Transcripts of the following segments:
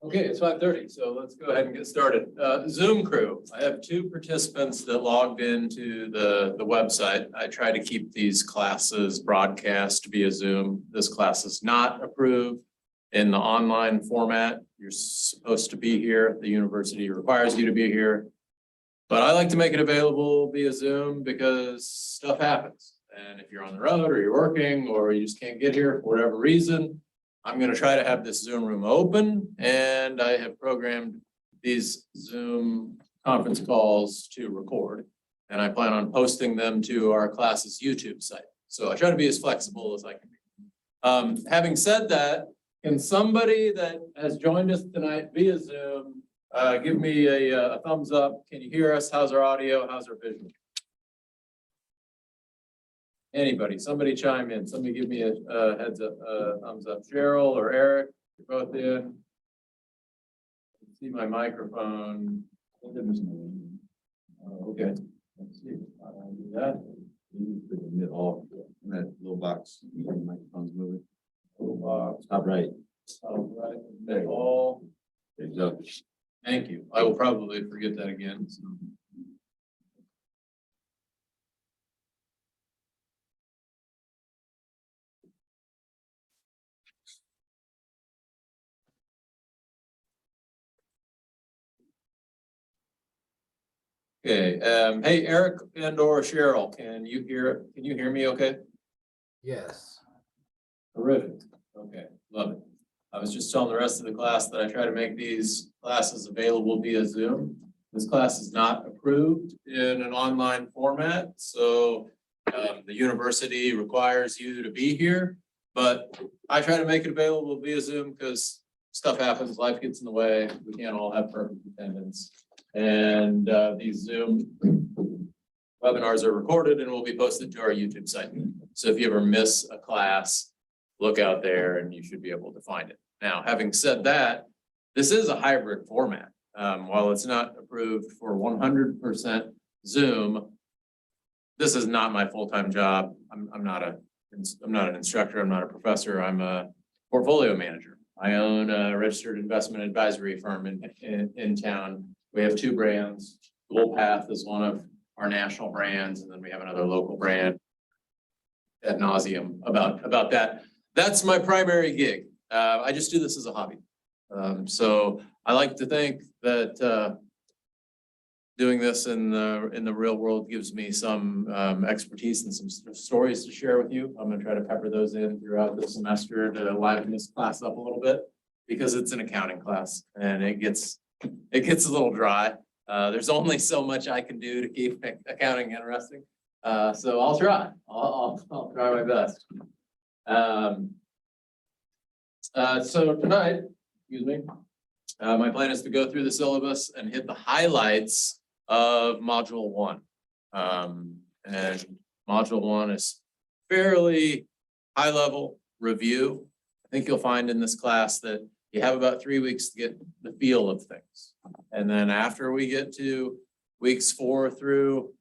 Okay, it's 5:30, so let's go ahead and get started. Zoom crew, I have 2 participants that logged into the website. I try to keep these classes broadcast via Zoom. This class is not approved in the online format. You're supposed to be here. The university requires you to be here. But I like to make it available via Zoom because stuff happens. And if you're on the road or you're working or you just can't get here for whatever reason, I'm going to try to have this Zoom room open, and I have programmed these Zoom conference calls to record, and I plan on posting them to our class's YouTube site. So I try to be as flexible as I can be. Having said that, can somebody that has joined us tonight via Zoom give me a thumbs up? Can you hear us? How's our audio? How's our visual? Anybody, somebody chime in. Somebody give me a heads up, thumbs up. Cheryl or Eric, you're both in. See my microphone. Okay. Let's see. I'll do that. You put it off in that little box. You have the microphones moving. Little box. Top right. All right. They all. There you go. Thank you. I will probably forget that again. So. Okay, hey, Eric and or Cheryl, can you hear me okay? Yes. Terrific. Okay, love it. I was just telling the rest of the class that I try to make these classes available via Zoom. This class is not approved in an online format, so the university requires you to be here, but I try to make it available via Zoom because stuff happens, life gets in the way, we can't all have perfect attendance. And these Zoom webinars are recorded and will be posted to our YouTube site. So if you ever miss a class, look out there and you should be able to find it. Now, having said that, this is a hybrid format. While it's not approved for 100% Zoom, this is not my full-time job. I'm not an instructor. I'm not a professor. I'm a portfolio manager. I own a registered investment advisory firm in town. We have 2 brands. Gold Path is one of our national brands, and then we have another local brand ad nauseum about that. That's my primary gig. I just do this as a hobby. So I like to think that doing this in the real world gives me some expertise and some stories to share with you. I'm going to try to pepper those in throughout the semester to liven this class up a little bit because it's an accounting class and it gets a little dry. There's only so much I can do to keep accounting interesting. So I'll try. I'll try my best. So tonight, excuse me, my plan is to go through the syllabus and hit the highlights of module 1. And module 1 is fairly high level review. I think you'll find in this class that you have about 3 weeks to get the feel of things. And then after we get to weeks 4 through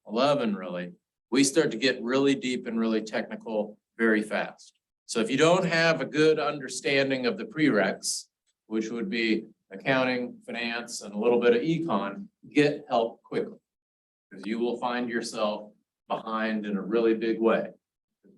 11, really, we start to get really deep and really technical very fast. So if you don't have a good understanding of the prereqs, which would be accounting, finance, and a little bit of econ, get help quickly. Because you will find yourself behind in a really big way.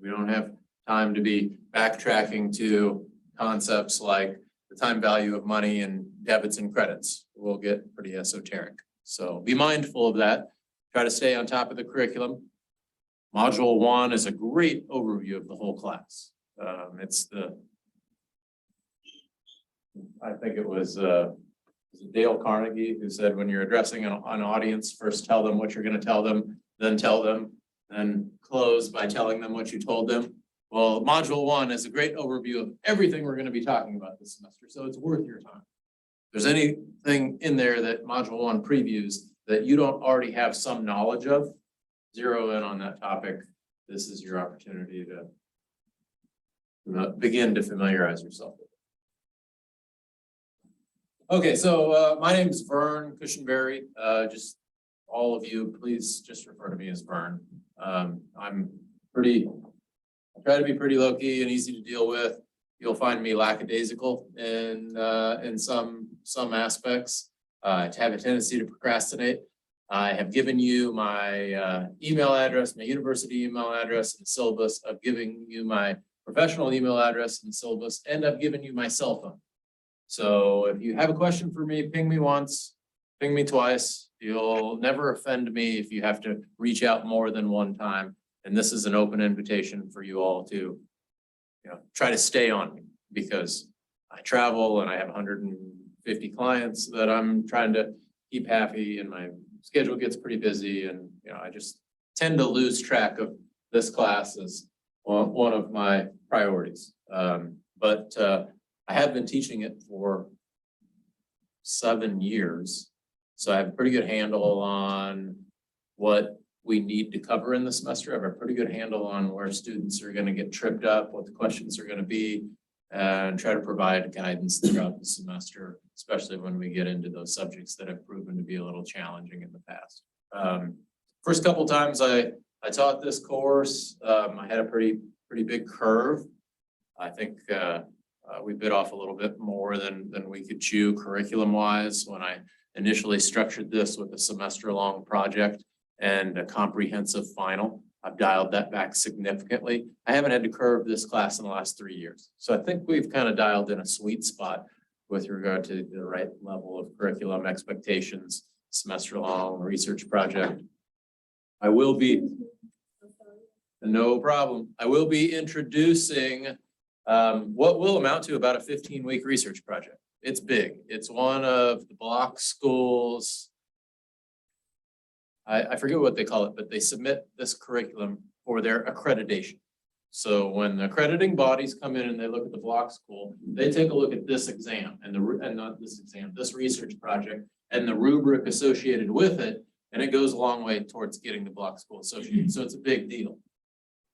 We don't have time to be backtracking to concepts like the time value of money and debits and credits will get pretty esoteric. So be mindful of that. Try to stay on top of the curriculum. Module 1 is a great overview of the whole class. I think it was Dale Carnegie who said, when you're addressing an audience, first tell them what you're going to tell them, then close by telling them what you told them. Well, module 1 is a great overview of everything we're going to be talking about this semester, so it's worth your time. If there's anything in there that module 1 previews that you don't already have some knowledge of, zero in on that topic. This is your opportunity to begin to familiarize yourself with it. Okay, so my name is Vern Cushenberry. Just all of you, please just refer to me as Vern. I try to be pretty low-key and easy to deal with. You'll find me lackadaisical in some aspects. I have a tendency to procrastinate. I have given you my email address, my university email address, and the syllabus. I've given you my professional email address and the syllabus, and I've given you my cell phone. So if you have a question for me, ping me once, ping me twice. You'll never offend me if you have to reach out more than one time. And this is an open invitation for you all to, try to stay on me, because I travel and I have 150 clients that I'm trying to keep happy, and my schedule gets pretty busy, and I just tend to lose track of this class as one of my priorities. But I have been teaching it for 7 years, so I have a pretty good handle on what we need to cover in the semester. I have a pretty good handle on where students are going to get tripped up, what the questions are going to be, and try to provide guidance throughout the semester, especially when we get into those subjects that have proven to be a little challenging in the past. First couple times I taught this course, I had a pretty big curve. I think we bit off a little bit more than we could chew curriculum-wise when I initially structured this with a semester-long project and a comprehensive final. I've dialed that back significantly. I haven't had to curve this class in the last 3 years. So I think we've kind of dialed in a sweet spot with regard to the right level of curriculum expectations, semester-long research project. I will be, no problem. I will be introducing what will amount to about a 15-week research project. It's big. It's one of the block schools. I forget what they call it, but they submit this curriculum for their accreditation. So when the accrediting bodies come in and they look at the block school, they take a look at this exam this research project and the rubric associated with it, and it goes a long way towards getting the block school associated. So it's a big deal.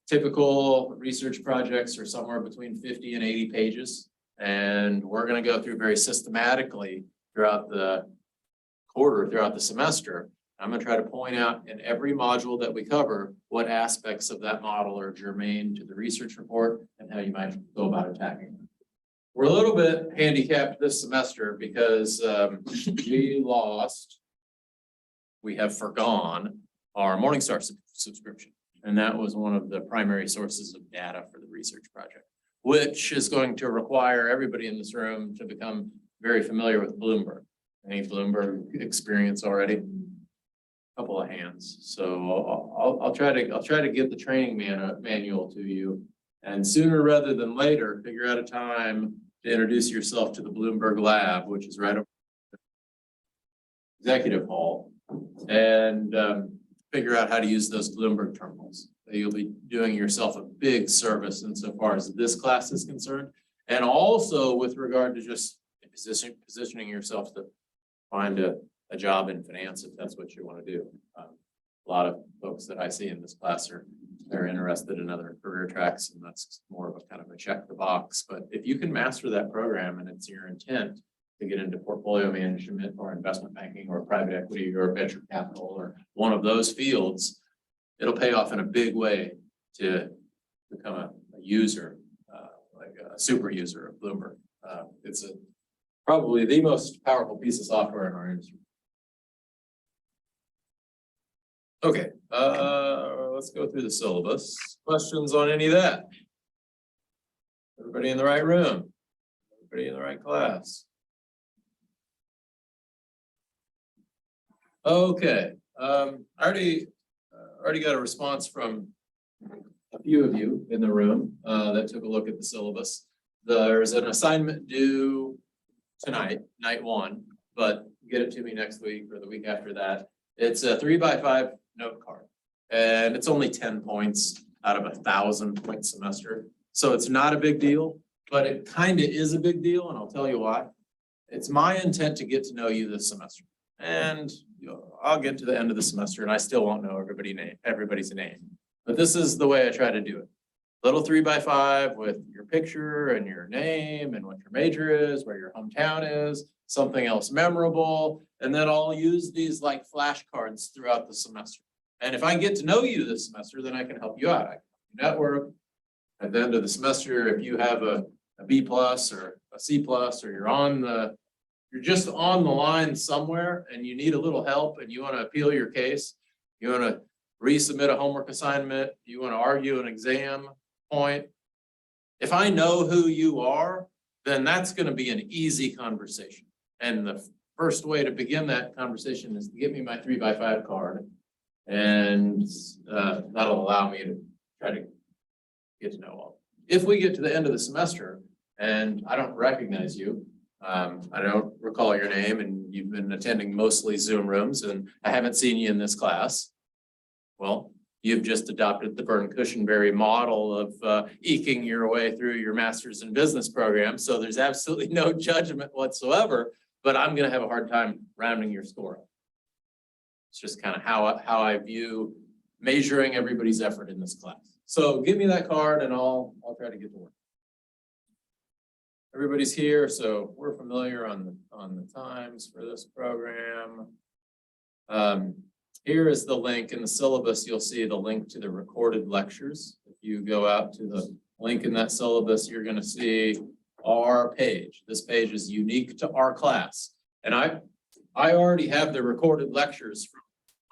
Typical research projects are somewhere between 50 and 80 pages, and we're going to go through very systematically throughout the quarter, throughout the semester. I'm going to try to point out in every module that we cover what aspects of that model are germane to the research report and how you might go about attacking them. We're a little bit handicapped this semester because we have forgone our Morningstar subscription. And that was one of the primary sources of data for the research project, which is going to require everybody in this room to become very familiar with Bloomberg. Any Bloomberg experience already? Couple of hands. So I'll try to get the training manual to you, and sooner rather than later, figure out a time to introduce yourself to the Bloomberg lab, which is right over executive hall, and figure out how to use those Bloomberg terminals. You'll be doing yourself a big service insofar as this class is concerned, and also with regard to just positioning yourself to find a job in finance if that's what you want to do. A lot of folks that I see in this class are interested in other career tracks, and that's more of a kind of a check the box. But if you can master that program and it's your intent to get into portfolio management or investment banking or private equity or venture capital or one of those fields, it'll pay off in a big way to become a user, like a super user of Bloomberg. It's probably the most powerful piece of software in our industry. Okay, let's go through the syllabus. Questions on any of that? Everybody in the right room? Everybody in the right class? Okay, I already got a response from a few of you in the room that took a look at the syllabus. There's an assignment due tonight, night one, but get it to me next week or the week after that. It's a 3x5 note card, and it's only 10 points out of 1,000-point semester. So it's not a big deal, but it kind of is a big deal, and I'll tell you why. It's my intent to get to know you this semester, and I'll get to the end of the semester and I still won't know everybody's name. But this is the way I try to do it. Little 3x5 with your picture and your name and what your major is, where your hometown is, something else memorable. And then I'll use these like flashcards throughout the semester. And if I get to know you this semester, then I can help you out. I can network. At the end of the semester, if you have a B+ or a C+, or you're just on the line somewhere and you need a little help and you want to appeal your case, you want to resubmit a homework assignment, you want to argue an exam point. If I know who you are, then that's going to be an easy conversation. And the first way to begin that conversation is to give me my 3x5 card. And that'll allow me to try to get to know all. If we get to the end of the semester and I don't recognize you, I don't recall your name and you've been attending mostly Zoom rooms and I haven't seen you in this class, well, you've just adopted the Byrne-Cushenberry model of eking your way through your master's in business program. So there's absolutely no judgment whatsoever, but I'm going to have a hard time rounding your score up. It's just kind of how I view measuring everybody's effort in this class. So give me that card and I'll try to get to work. Everybody's here, so we're familiar on the times for this program. Here is the link in the syllabus. You'll see the link to the recorded lectures. If you go out to the link in that syllabus, you're going to see our page. This page is unique to our class. And I already have the recorded lectures from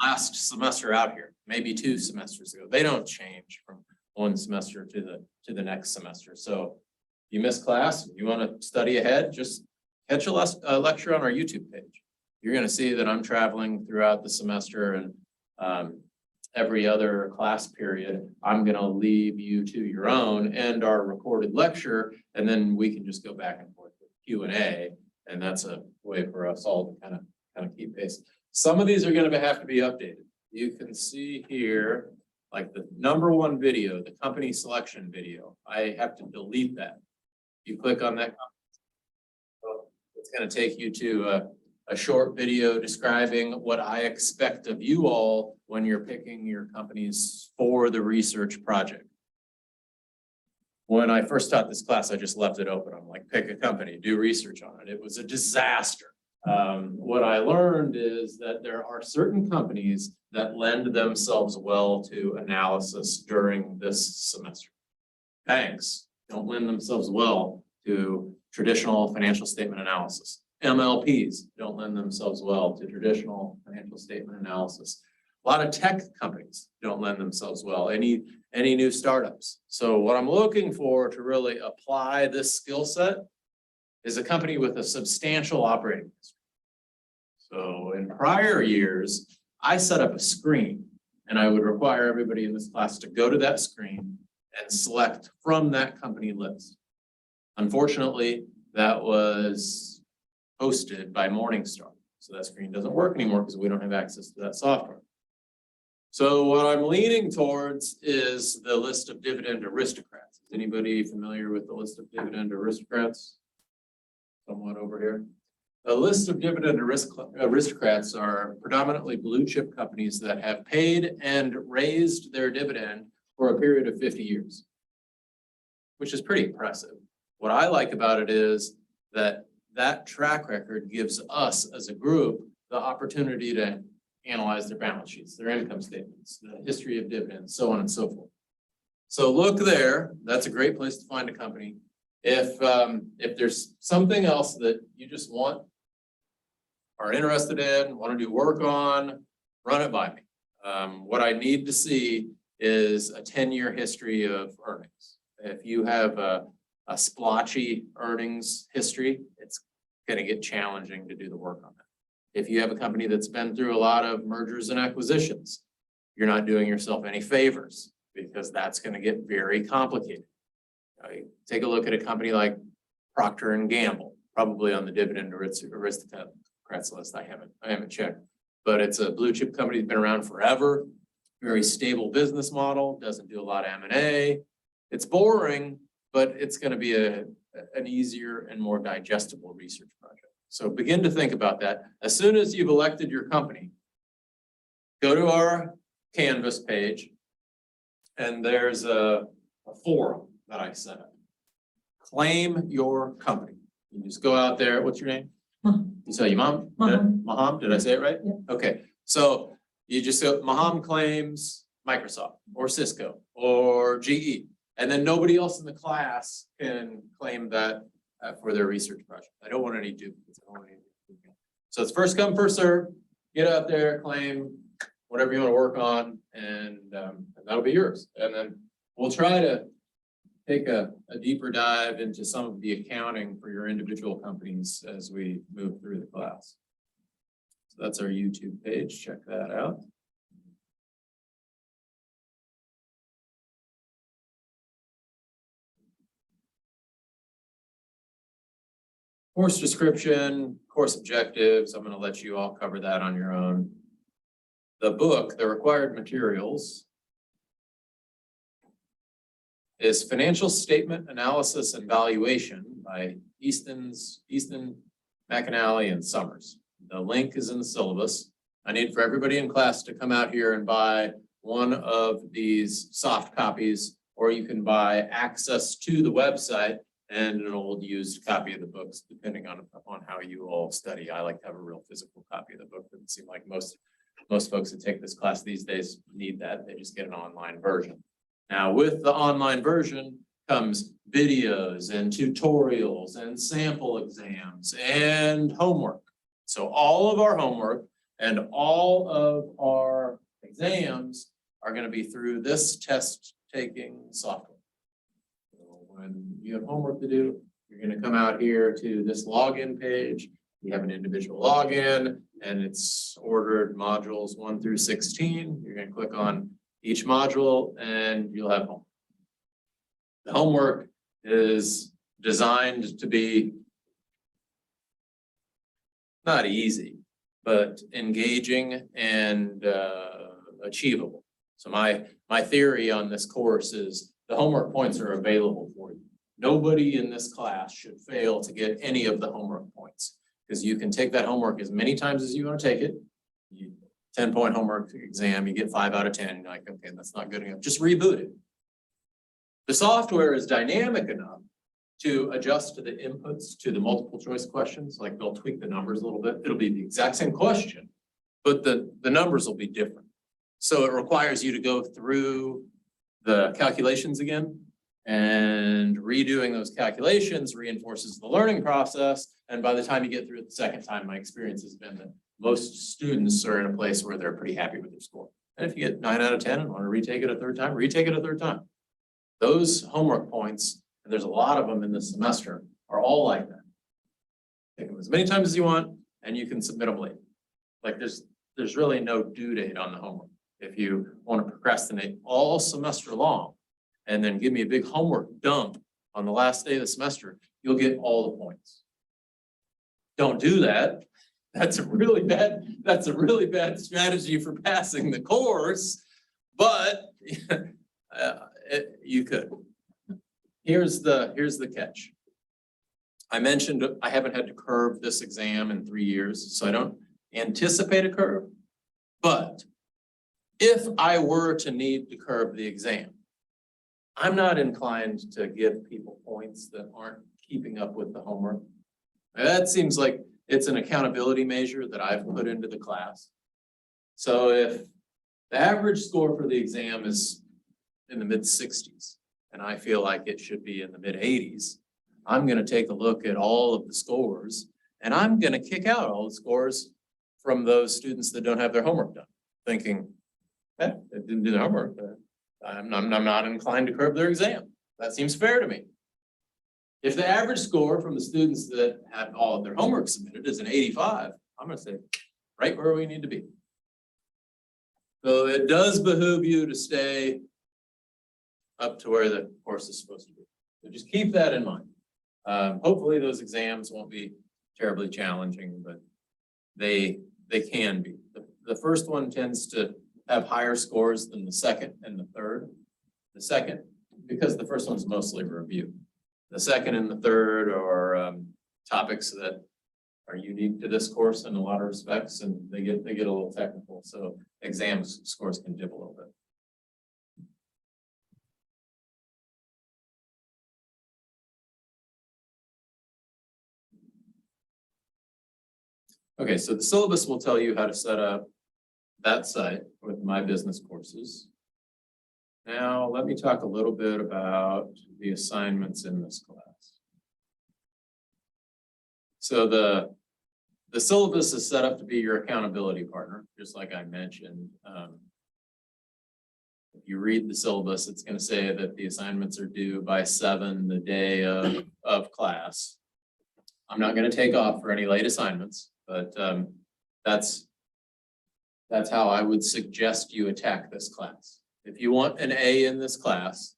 last semester out here, maybe 2 semesters ago. They don't change from one semester to the next semester. So you miss class, you want to study ahead, just catch a lecture on our YouTube page. You're going to see that I'm traveling throughout the semester and every other class period, I'm going to leave you to your own and our recorded lecture, and then we can just go back and forth with Q&A, and that's a way for us all to kind of keep pace. Some of these are going to have to be updated. You can see here, like the #1 video, the company selection video. I have to delete that. You click on that, it's going to take you to a short video describing what I expect of you all when you're picking your companies for the research project. When I first taught this class, I just left it open. I'm like, pick a company, do research on it. It was a disaster. What I learned is that there are certain companies that lend themselves well to analysis during this semester. Banks don't lend themselves well to traditional financial statement analysis. MLPs don't lend themselves well to traditional financial statement analysis. A lot of tech companies don't lend themselves well, any new startups. So what I'm looking for to really apply this skill set is a company with a substantial operating history. So in prior years, I set up a screen and I would require everybody in this class to go to that screen and select from that company list. Unfortunately, that was hosted by Morningstar. So that screen doesn't work anymore because we don't have access to that software. So what I'm leaning towards is the list of dividend aristocrats. Is anybody familiar with the list of dividend aristocrats? Someone over here. The list of dividend aristocrats are predominantly blue chip companies that have paid and raised their dividend for a period of 50 years, which is pretty impressive. What I like about it is that track record gives us as a group the opportunity to analyze their balance sheets, their income statements, the history of dividends, so on and so forth. So look there, that's a great place to find a company. If there's something else that you just are interested in, want to do work on, run it by me. What I need to see is a 10-year history of earnings. If you have a a splotchy earnings history, it's gonna get challenging to do the work on that. If you have a company that's been through a lot of mergers and acquisitions, you're not doing yourself any favors because that's gonna get very complicated. Take a look at a company like Procter and Gamble, probably on the dividend aristocrats list. I haven't checked, but it's a blue chip company that's been around forever. Very stable business model, doesn't do a lot of M&A. It's boring, but it's gonna be an easier and more digestible research project. So begin to think about that. As soon as you've elected your company, go to our Canvas page, and there's a forum that I set up. Claim your company. You just go out there, what's your name? You say your mom? Maham, did I say it right? Yeah. Okay, so you just go, Maham claims Microsoft or Cisco or GE, and then nobody else in the class can claim that for their research project. I don't want any duplicates. So it's first come, first serve. Get out there, claim whatever you want to work on, and that'll be yours. And then we'll try to take a deeper dive into some of the accounting for your individual companies as we move through the class. So that's our YouTube page. Check that out. Course description, course objectives. I'm going to let you all cover that on your own. The book, the required materials, is Financial Statement Analysis and Valuation by Easton, McAnally, and Summers. The link is in the syllabus. I need for everybody in class to come out here and buy one of these soft copies, or you can buy access to the website and an old used copy of the books, depending on how you all study. I like to have a real physical copy of the book. It doesn't seem like most folks that take this class these days need that. They just get an online version. Now, with the online version comes videos and tutorials and sample exams and homework. So all of our homework and all of our exams are going to be through this test-taking software. So when you have homework to do, you're going to come out here to this login page. You have an individual login, and it's ordered modules 1 through 16. You're going to click on each module and you'll have homework. The homework is designed to be not easy, but engaging and achievable. So my theory on this course is the homework points are available for you. Nobody in this class should fail to get any of the homework points, because you can take that homework as many times as you want to take it. 10-point homework exam, you get 5 out of 10. You're like, okay, that's not good enough. Just reboot it. The software is dynamic enough to adjust to the inputs to the multiple choice questions. Like they'll tweak the numbers a little bit. It'll be the exact same question, but the numbers will be different. So it requires you to go through the calculations again, and redoing those calculations reinforces the learning process. And by the time you get through it the second time, my experience has been that most students are in a place where they're pretty happy with their score. And if you get 9 out of 10 and want to retake it a third time, retake it a third time. Those homework points, and there's a lot of them in this semester, are all like that. Take them as many times as you want, and you can submit them late. Like there's really no due date on the homework. If you want to procrastinate all semester long, and then give me a big homework dump on the last day of the semester, you'll get all the points. Don't do that. That's a really bad strategy for passing the course, but you could. Here's the catch. I mentioned I haven't had to curve this exam in 3 years, so I don't anticipate a curve. But if I were to need to curve the exam, I'm not inclined to give people points that aren't keeping up with the homework. That seems like it's an accountability measure that I've put into the class. So if the average score for the exam is in the mid-60s, and I feel like it should be in the mid-80s, I'm going to take a look at all of the scores, and I'm going to kick out all the scores from those students that don't have their homework done, thinking, they didn't do their homework. I'm not inclined to curb their exam. That seems fair to me. If the average score from the students that have all of their homework submitted is an 85, I'm gonna say right where we need to be. So it does behoove you to stay up to where the course is supposed to be. So just keep that in mind. Hopefully those exams won't be terribly challenging, but they can be. The first one tends to have higher scores than the second and the third. The second, because the first one's mostly review. The second and the third are topics that are unique to this course in a lot of respects, and they get a little technical. So exam scores can dip a little bit. Okay, so the syllabus will tell you how to set up that site with My Business courses. Now, let me talk a little bit about the assignments in this class. So the syllabus is set up to be your accountability partner, just like I mentioned. If you read the syllabus, it's going to say that the assignments are due by 7 the day of class. I'm not going to take off for any late assignments, but that's how I would suggest you attack this class. If you want an A in this class,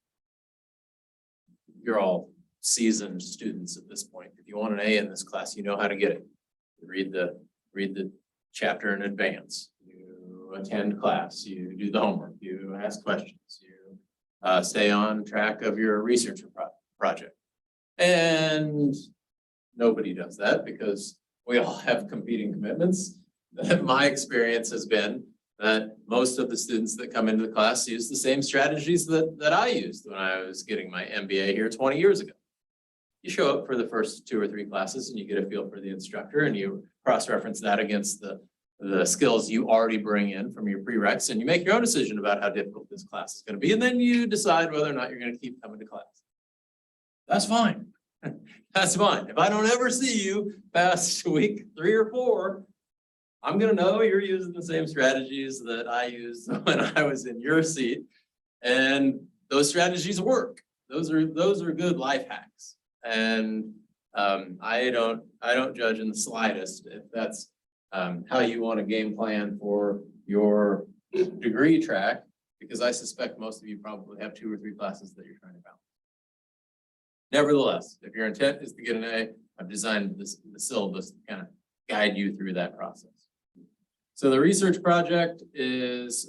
you're all seasoned students at this point. If you want an A in this class, you know how to get it. You read the chapter in advance. You attend class. You do the homework. You ask questions. You stay on track of your research project. And nobody does that because we all have competing commitments. My experience has been that most of the students that come into the class use the same strategies that I used when I was getting my MBA here 20 years ago. You show up for the first 2 or 3 classes and you get a feel for the instructor and you cross-reference that against the skills you already bring in from your prereqs, and you make your own decision about how difficult this class is going to be, and then you decide whether or not you're going to keep coming to class. That's fine. That's fine. If I don't ever see you past week 3 or 4, I'm going to know you're using the same strategies that I used when I was in your seat, and those strategies work. Those are good life hacks, and I don't judge in the slightest if that's how you want a game plan for your degree track, because I suspect most of you probably have 2 or 3 classes that you're trying to balance. Nevertheless, if your intent is to get an A, I've designed the syllabus to kind of guide you through that process. So the research project is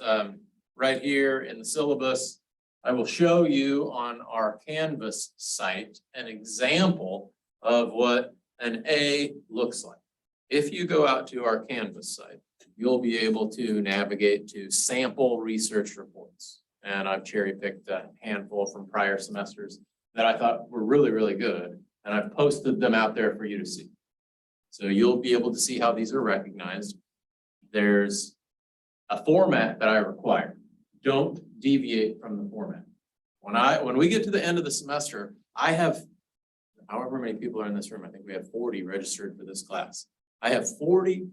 right here in the syllabus. I will show you on our Canvas site an example of what an A looks like. If you go out to our Canvas site, you'll be able to navigate to sample research reports. And I've cherry-picked a handful from prior semesters that I thought were really, really good. And I've posted them out there for you to see. So you'll be able to see how these are recognized. There's a format that I require. Don't deviate from the format. When we get to the end of the semester, I have, however many people are in this room, I think we have 40 registered for this class. I have 40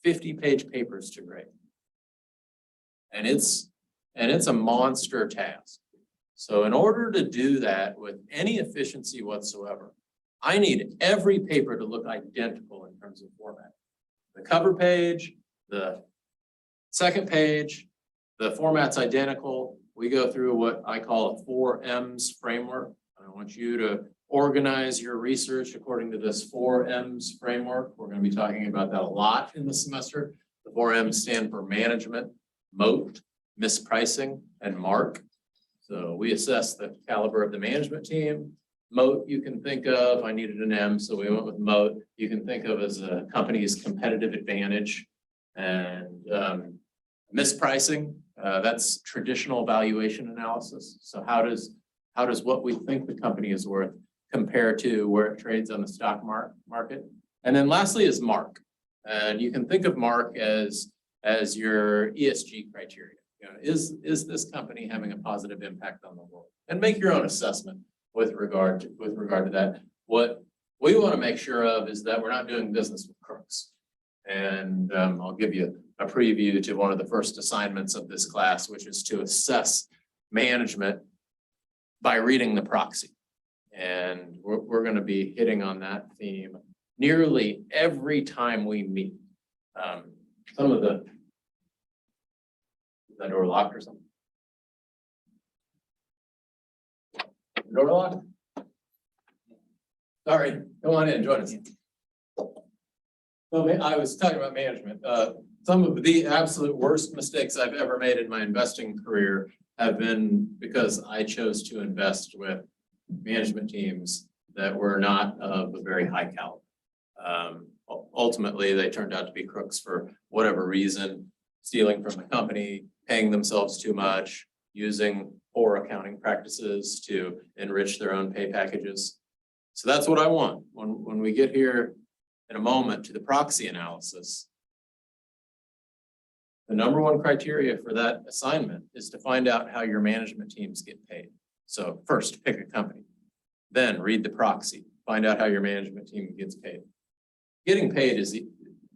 50-page papers to grade. And it's a monster task. So in order to do that with any efficiency whatsoever, I need every paper to look identical in terms of format. The cover page, the second page, the format's identical. We go through what I call a 4 M's framework. I want you to organize your research according to this 4 M's framework. We're going to be talking about that a lot in the semester. The 4 M's stand for management, moat, mispricing, and mark. So we assess the caliber of the management team. Moat, you can think of, I needed an M, so we went with moat. You can think of as a company's competitive advantage. And mispricing, that's traditional valuation analysis. So how does what we think the company is worth compare to where it trades on the stock market? And then lastly is mark. And you can think of mark as your ESG criteria. You know, is this company having a positive impact on the world? And make your own assessment with regard to that. What we want to make sure of is that we're not doing business with crooks. And I'll give you a preview to one of the first assignments of this class, which is to assess management by reading the proxy. And we're gonna be hitting on that theme nearly every time we meet. Some of the, is that door locked or something? Door locked? Sorry, come on in, join us. So I was talking about management. Some of the absolute worst mistakes I've ever made in my investing career have been because I chose to invest with management teams that were not of a very high caliber. Ultimately, they turned out to be crooks for whatever reason, stealing from the company, paying themselves too much, using poor accounting practices to enrich their own pay packages. So that's what I want. When we get here in a moment to the proxy analysis, the number one criteria for that assignment is to find out how your management teams get paid. So first, pick a company, then read the proxy, find out how your management team gets paid. Getting paid is,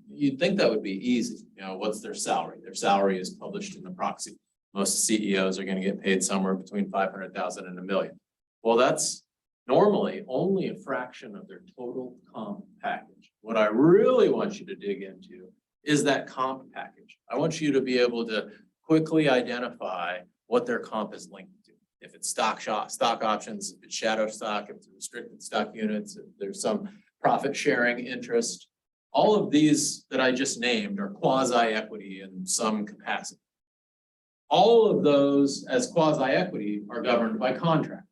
you'd think that would be easy. You know, what's their salary? Their salary is published in the proxy. Most CEOs are going to get paid somewhere between 500,000 and $1 million. Well, that's normally only a fraction of their total comp package. What I really want you to dig into is that comp package. I want you to be able to quickly identify what their comp is linked to. If it's stock options, if it's shadow stock, if it's restricted stock units, if there's some profit sharing interest. All of these that I just named are quasi-equity in some capacity. All of those as quasi-equity are governed by contract,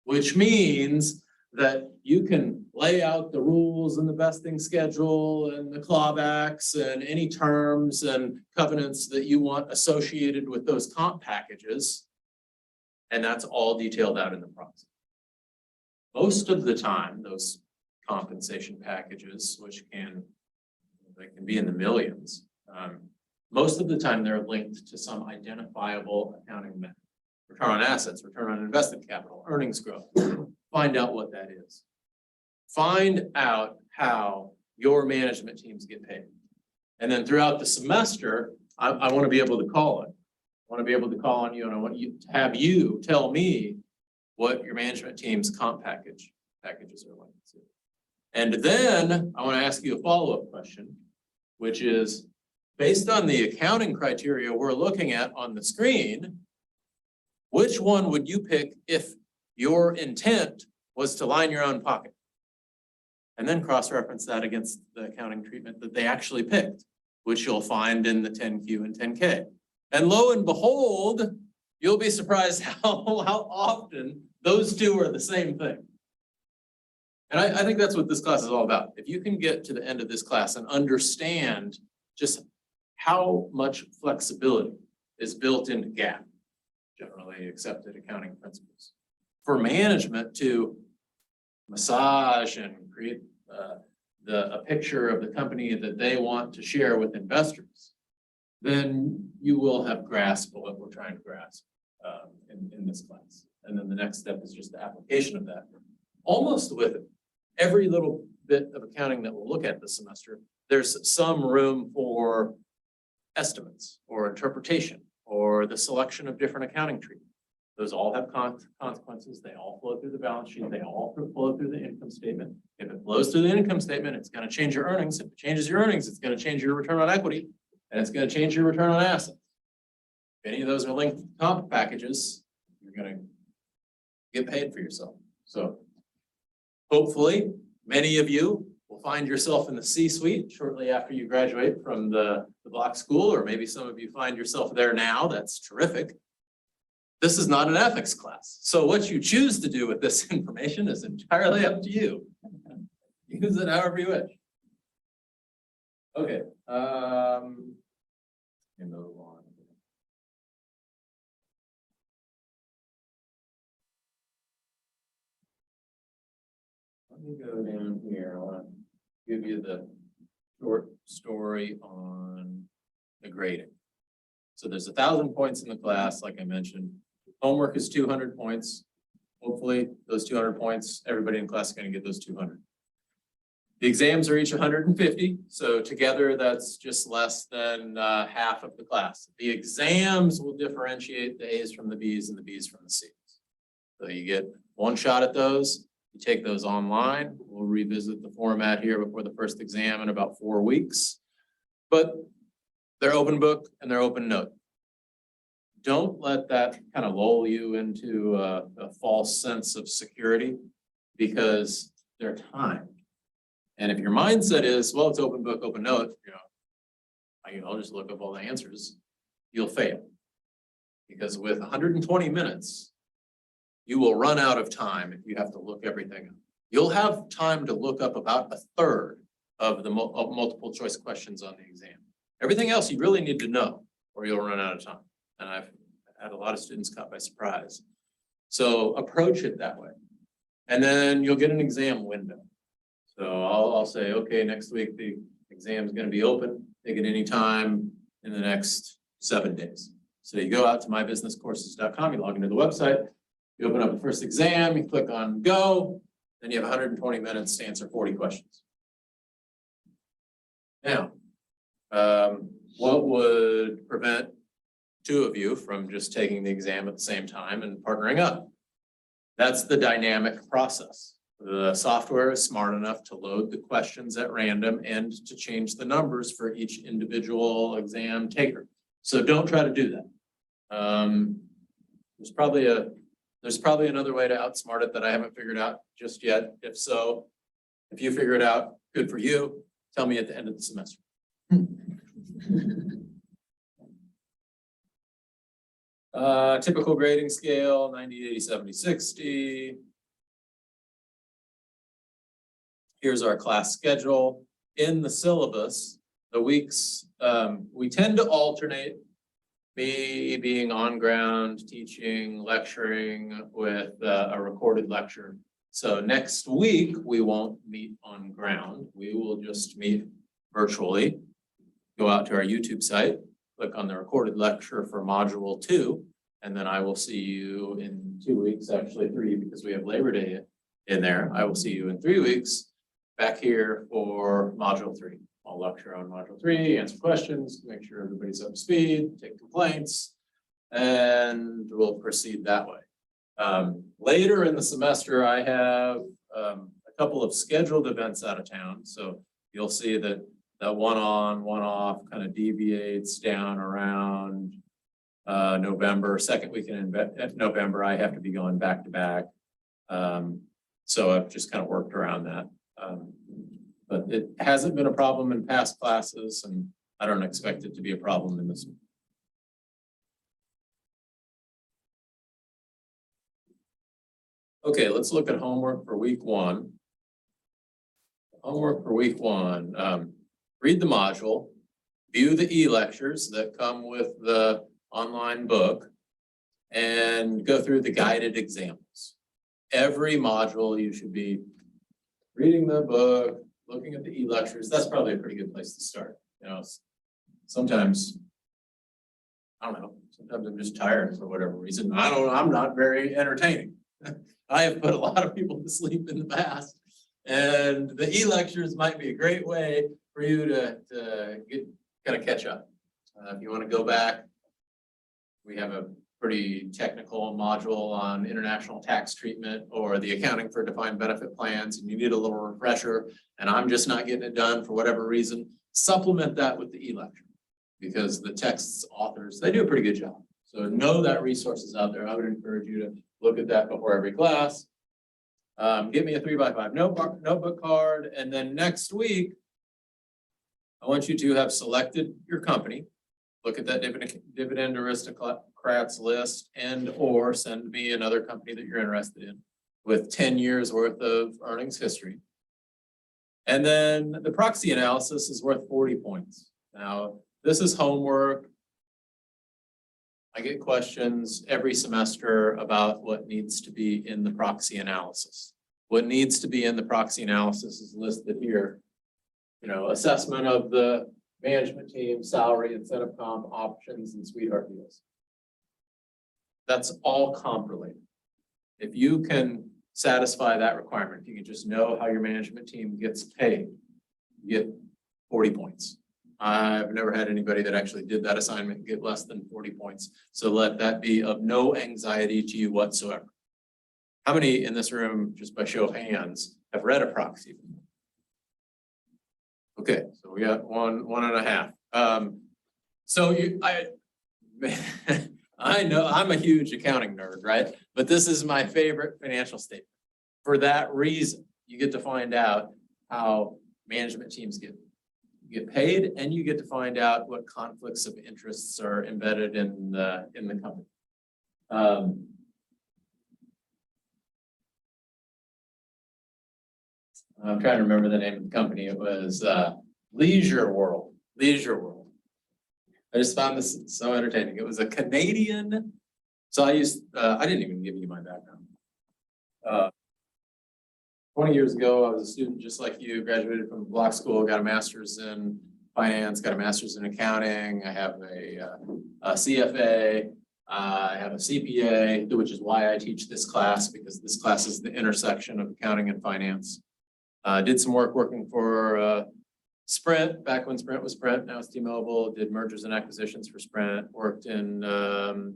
which means that you can lay out the rules and the vesting schedule and the clawbacks and any terms and covenants that you want associated with those comp packages. And that's all detailed out in the proxy. Most of the time, those compensation packages, which they can be in the millions, most of the time they're linked to some identifiable accounting method. Return on assets, return on invested capital, earnings growth. Find out what that is. Find out how your management teams get paid. And then throughout the semester, I want to be able to call it. I want to be able to call on you, and I want you to have you tell me what your management team's comp packages are like. And then I want to ask you a follow-up question, which is based on the accounting criteria we're looking at on the screen, which one would you pick if your intent was to line your own pocket? And then cross-reference that against the accounting treatment that they actually picked, which you'll find in the 10Q and 10K. And lo and behold, you'll be surprised how often those two are the same thing. And I think that's what this class is all about. If you can get to the end of this class and understand just how much flexibility is built into GAAP, generally accepted accounting principles, for management to massage and create a picture of the company that they want to share with investors, then you will have grasped what we're trying to grasp in this class. And then the next step is just the application of that. Almost with every little bit of accounting that we'll look at this semester, there's some room for estimates or interpretation or the selection of different accounting treatment. Those all have consequences. They all flow through the balance sheet. They all flow through the income statement. If it flows through the income statement, it's going to change your earnings. If it changes your earnings, it's going to change your return on equity, and it's going to change your return on assets. If any of those are linked to comp packages, you're going to get paid for yourself. So hopefully, many of you will find yourself in the C-suite shortly after you graduate from the block school, or maybe some of you find yourself there now. That's terrific. This is not an ethics class. So what you choose to do with this information is entirely up to you. Use it however you wish. Okay. Move on. Let me go down here. I want to give you the short story on the grading. So there's 1,000 points in the class, like I mentioned. Homework is 200 points. Hopefully those 200 points, everybody in class is going to get those 200. The exams are each 150. So together that's just less than half of the class. The exams will differentiate the A's from the B's and the B's from the C's. So you get one shot at those. You take those online. We'll revisit the format here before the first exam in about 4 weeks. But they're open book and they're open note. Don't let that kind of lull you into a false sense of security because they're timed. And if your mindset is, well, it's open book, open note, I'll just look up all the answers, you'll fail. Because with 120 minutes, you will run out of time if you have to look everything up. You'll have time to look up about 1/3 of the multiple choice questions on the exam. Everything else you really need to know or you'll run out of time. And I've had a lot of students caught by surprise. So approach it that way. And then you'll get an exam window. So I'll say, okay, next week the exam is going to be open. Take it anytime in the next 7 days. So you go out to mybusinesscourses.com, you log into the website, you open up the first exam, you click on go, then you have 120 minutes to answer 40 questions. Now, what would prevent 2 of you from just taking the exam at the same time and partnering up? That's the dynamic process. The software is smart enough to load the questions at random and to change the numbers for each individual exam taker. So don't try to do that. There's probably another way to outsmart it that I haven't figured out just yet. If so, if you figure it out, good for you. Tell me at the end of the semester. Typical grading scale, 90, 80, 70, 60. Here's our class schedule. In the syllabus, the weeks, we tend to alternate me being on ground, teaching, lecturing with a recorded lecture. So next week, we won't meet on ground. We will just meet virtually. Go out to our YouTube site, click on the recorded lecture for module 2, and then I will see you in 2 weeks, actually 3, because we have Labor Day in there. I will see you in 3 weeks back here for module 3. I'll lecture on module 3, answer questions, make sure everybody's up to speed, take complaints, and we'll proceed that way. Later in the semester, I have a couple of scheduled events out of town. So you'll see that one on, one off kind of deviates down around November, second weekend in November. I have to be going back to back. So I've just kind of worked around that. But it hasn't been a problem in past classes, and I don't expect it to be a problem in this one. Okay, let's look at homework for week 1. Homework for week 1. Read the module, view the e-lectures that come with the online book, and go through the guided examples. Every module you should be reading the book, looking at the e-lectures. That's probably a pretty good place to start. Sometimes, I don't know, sometimes I'm just tired for whatever reason. I'm not very entertaining. I have put a lot of people to sleep in the past, and the e-lectures might be a great way for you to kind of catch up. If you want to go back, we have a pretty technical module on international tax treatment or the accounting for defined benefit plans, and you need a little refresher, and I'm just not getting it done for whatever reason, supplement that with the e-lecture, because the text's authors, they do a pretty good job. So know that resource is out there. I would encourage you to look at that before every class. Give me a 3x5 notebook card, and then next week, I want you to have selected your company. Look at that dividend aristocrats list, and or send me another company that you're interested in with 10 years worth of earnings history. And then the proxy analysis is worth 40 points. Now, this is homework. I get questions every semester about what needs to be in the proxy analysis. What needs to be in the proxy analysis is listed here. Assessment of the management team, salary, incentive comp, options, and sweetheart deals. That's all comp related. If you can satisfy that requirement, if you can just know how your management team gets paid, you get 40 points. I've never had anybody that actually did that assignment get less than 40 points. So let that be of no anxiety to you whatsoever. How many in this room, just by show of hands, have read a proxy? Okay, so we got one and a half. So I know I'm a huge accounting nerd, right? But this is my favorite financial statement. For that reason, you get to find out how management teams get paid, and you get to find out what conflicts of interests are embedded in the company. I'm trying to remember the name of the company. It was Leisure World. Leisure World. I just found this so entertaining. It was a Canadian. So I didn't even give you my background. 20 years ago, I was a student just like you, graduated from block school, got a master's in finance, got a master's in accounting. I have a CFA, I have a CPA, which is why I teach this class, because this class is the intersection of accounting and finance. Did some work working for Sprint, back when Sprint was Sprint, now it's T-Mobile, did mergers and acquisitions for Sprint, worked in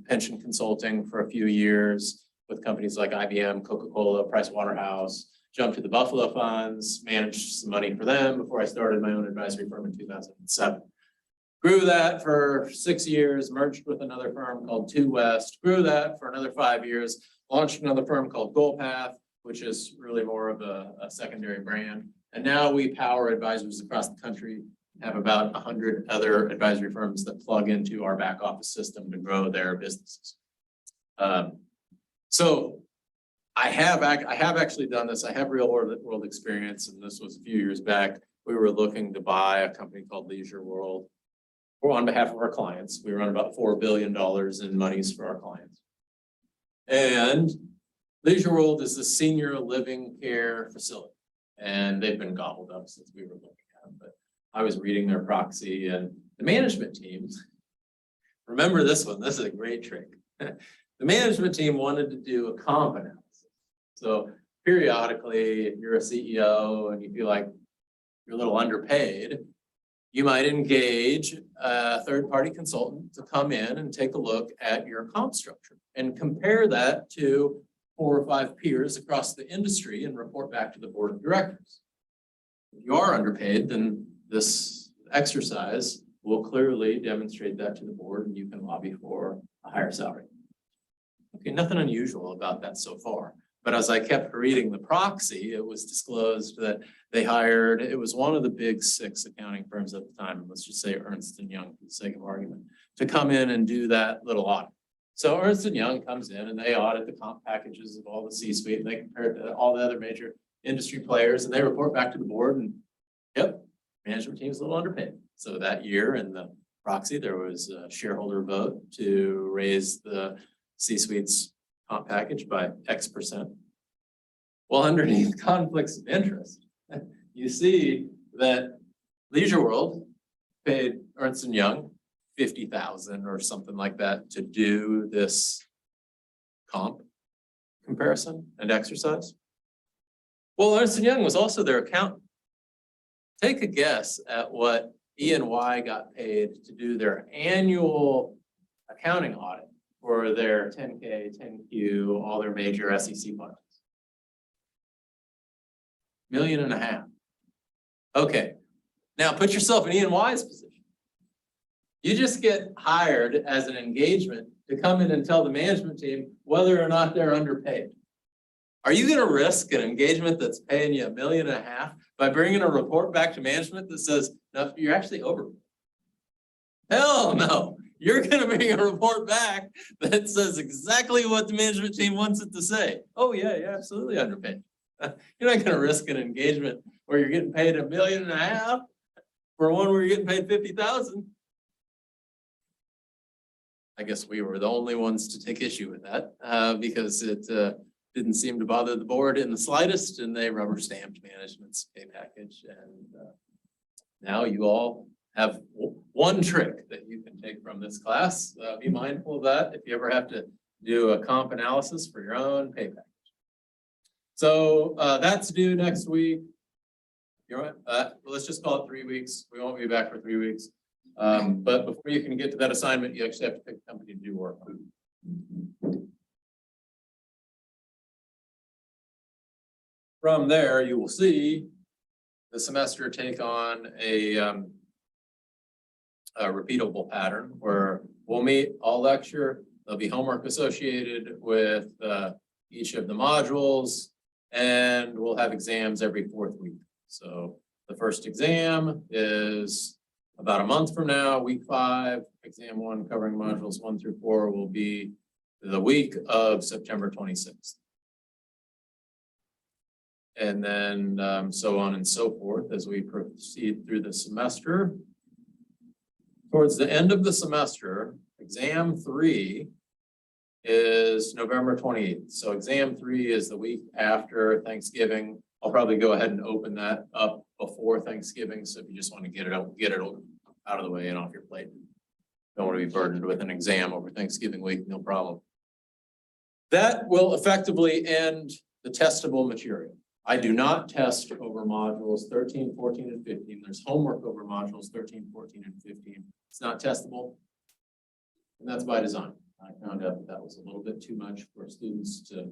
pension consulting for a few years with companies like IBM, Coca-Cola, Price Waterhouse, jumped to the Buffalo Funds, managed some money for them before I started my own advisory firm in 2007. Grew that for 6 years, merged with another firm called 2 West, grew that for another 5 years, launched another firm called GoalPath, which is really more of a secondary brand. And now we power advisors across the country, have about 100 other advisory firms that plug into our back office system to grow their businesses. So I have actually done this. I have real world experience, and this was a few years back. We were looking to buy a company called Leisure World on behalf of our clients. We run about $4 billion in monies for our clients. And Leisure World is a senior living care facility, and they've been gobbled up since we were looking at them. But I was reading their proxy, and the management team, remember this one, this is a great trick. The management team wanted to do a comp analysis. So periodically, if you're a CEO and you feel like you're a little underpaid, you might engage a third-party consultant to come in and take a look at your comp structure and compare that to 4 or 5 peers across the industry and report back to the board of directors. If you are underpaid, then this exercise will clearly demonstrate that to the board, and you can lobby for a higher salary. Okay, nothing unusual about that so far. But as I kept reading the proxy, it was disclosed that they hired, it was one of the big 6 accounting firms at the time, let's just say Ernst & Young for the sake of argument, to come in and do that little audit. So Ernst & Young comes in and they audit the comp packages of all the C-suite, and they compare it to all the other major industry players, and they report back to the board, and yep, management team is a little underpaid. So that year in the proxy, there was a shareholder vote to raise the C-suite's comp package by X%. Well, underneath conflicts of interest, you see that Leisure World paid Ernst & Young $50,000 or something like that to do this comp comparison and exercise. Well, Ernst & Young was also their accountant. Take a guess at what E&Y got paid to do their annual accounting audit for their 10K, 10Q, all their major SEC budgets. $1.5 million. Okay, now put yourself in E&Y's position. You just get hired as an engagement to come in and tell the management team whether or not they're underpaid. Are you going to risk an engagement that's paying you $1.5 million by bringing a report back to management that says, no, you're actually overpaid? Hell no. You're going to bring a report back that says exactly what the management team wants it to say. Oh yeah, you're absolutely underpaid. You're not going to risk an engagement where you're getting paid $1.5 million for one where you're getting paid $50,000. I guess we were the only ones to take issue with that because it didn't seem to bother the board in the slightest, and they rubber stamped management's pay package. And now you all have one trick that you can take from this class. Be mindful of that if you ever have to do a comp analysis for your own pay package. So that's due next week. You're right. Let's just call it 3 weeks. We won't be back for 3 weeks. But before you can get to that assignment, you actually have to pick a company to do work on. from there, you will see the semester take on a repeatable pattern where we'll meet all lecture. There'll be homework associated with each of the modules, and we'll have exams every 4th week. So the first exam is about a month from now, week 5. Exam 1 covering modules 1 through 4 will be the week of September 26th. And then so on and so forth as we proceed through the semester. Towards the end of the semester, exam 3 is November 28th. So exam 3 is the week after Thanksgiving. I'll probably go ahead and open that up before Thanksgiving. So if you just want to get it out of the way and off your plate. Don't want to be burdened with an exam over Thanksgiving week, no problem. That will effectively end the testable material. I do not test over modules 13, 14, and 15. There's homework over modules 13, 14, and 15. It's not testable. And that's by design. I found out that was a little bit too much for students to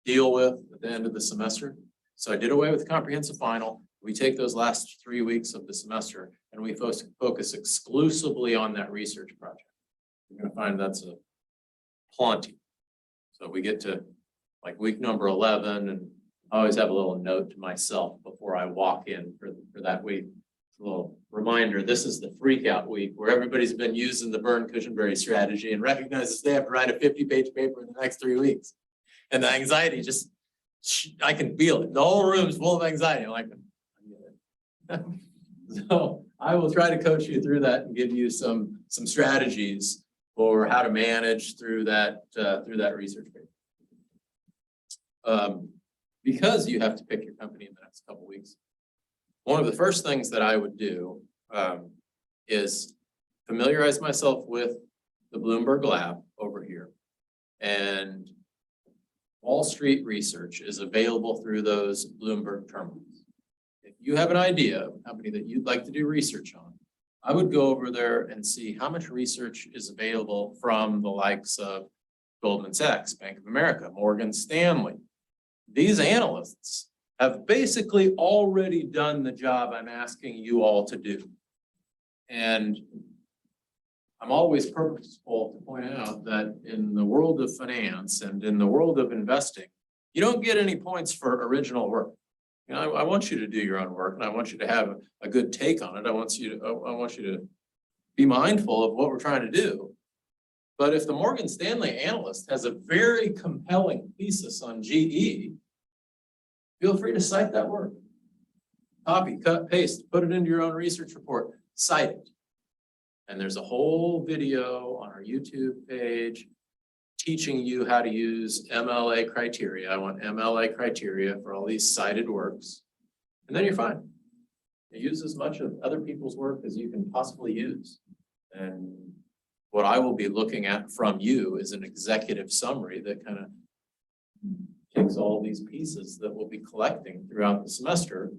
deal with at the end of the semester. So I did away with the comprehensive final. We take those last 3 weeks of the semester and we focus exclusively on that research project. You're going to find that's a plenty. So we get to like week number 11, and I always have a little note to myself before I walk in for that week. A little reminder, this is the freak out week where everybody's been using the Byrne-Cushenberry strategy and recognizes they have to write a 50-page paper in the next 3 weeks. And the anxiety just, I can feel it. The whole room's full of anxiety. I'm like, so I will try to coach you through that and give you some strategies for how to manage through that research paper. Because you have to pick your company in the next couple of weeks, one of the first things that I would do is familiarize myself with the Bloomberg Lab over here. And Wall Street research is available through those Bloomberg terminals. If you have an idea of a company that you'd like to do research on, I would go over there and see how much research is available from the likes of Goldman Sachs, Bank of America, Morgan Stanley. These analysts have basically already done the job I'm asking you all to do. And I'm always purposeful to point out that in the world of finance and in the world of investing, you don't get any points for original work. You know, I want you to do your own work, and I want you to have a good take on it. I want you to be mindful of what we're trying to do. But if the Morgan Stanley analyst has a very compelling thesis on GE, feel free to cite that work. Copy, cut, paste, put it into your own research report, cite it. And there's a whole video on our YouTube page teaching you how to use MLA criteria. I want MLA criteria for all these cited works. And then you're fine. You use as much of other people's work as you can possibly use. And what I will be looking at from you is an executive summary that kind of takes all these pieces that we'll be collecting throughout the semester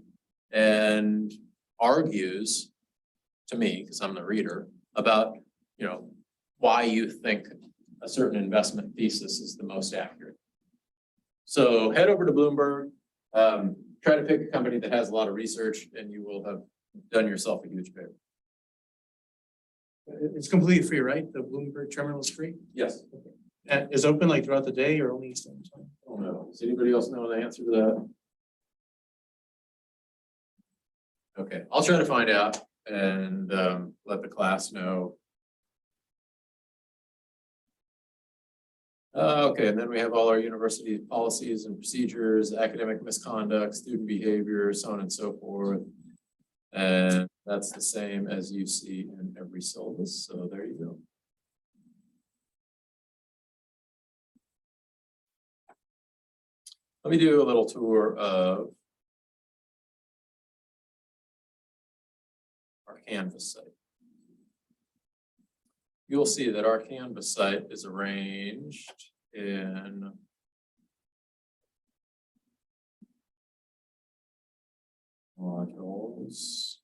and argues to me, because I'm the reader, about, you know, why you think a certain investment thesis is the most accurate. So head over to Bloomberg, try to pick a company that has a lot of research, and you will have done yourself a huge favor. It's completely free, right? The Bloomberg terminal is free? Yes. And is open like throughout the day or only Eastern time? Oh no. Does anybody else know the answer to that? Okay, I'll try to find out and let the class know. Okay, and then we have all our university policies and procedures, academic misconduct, student behavior, so on and so forth. And that's the same as you see in every syllabus. So there you go. Let me do a little tour of our Canvas site. You'll see that our Canvas site is arranged in modules.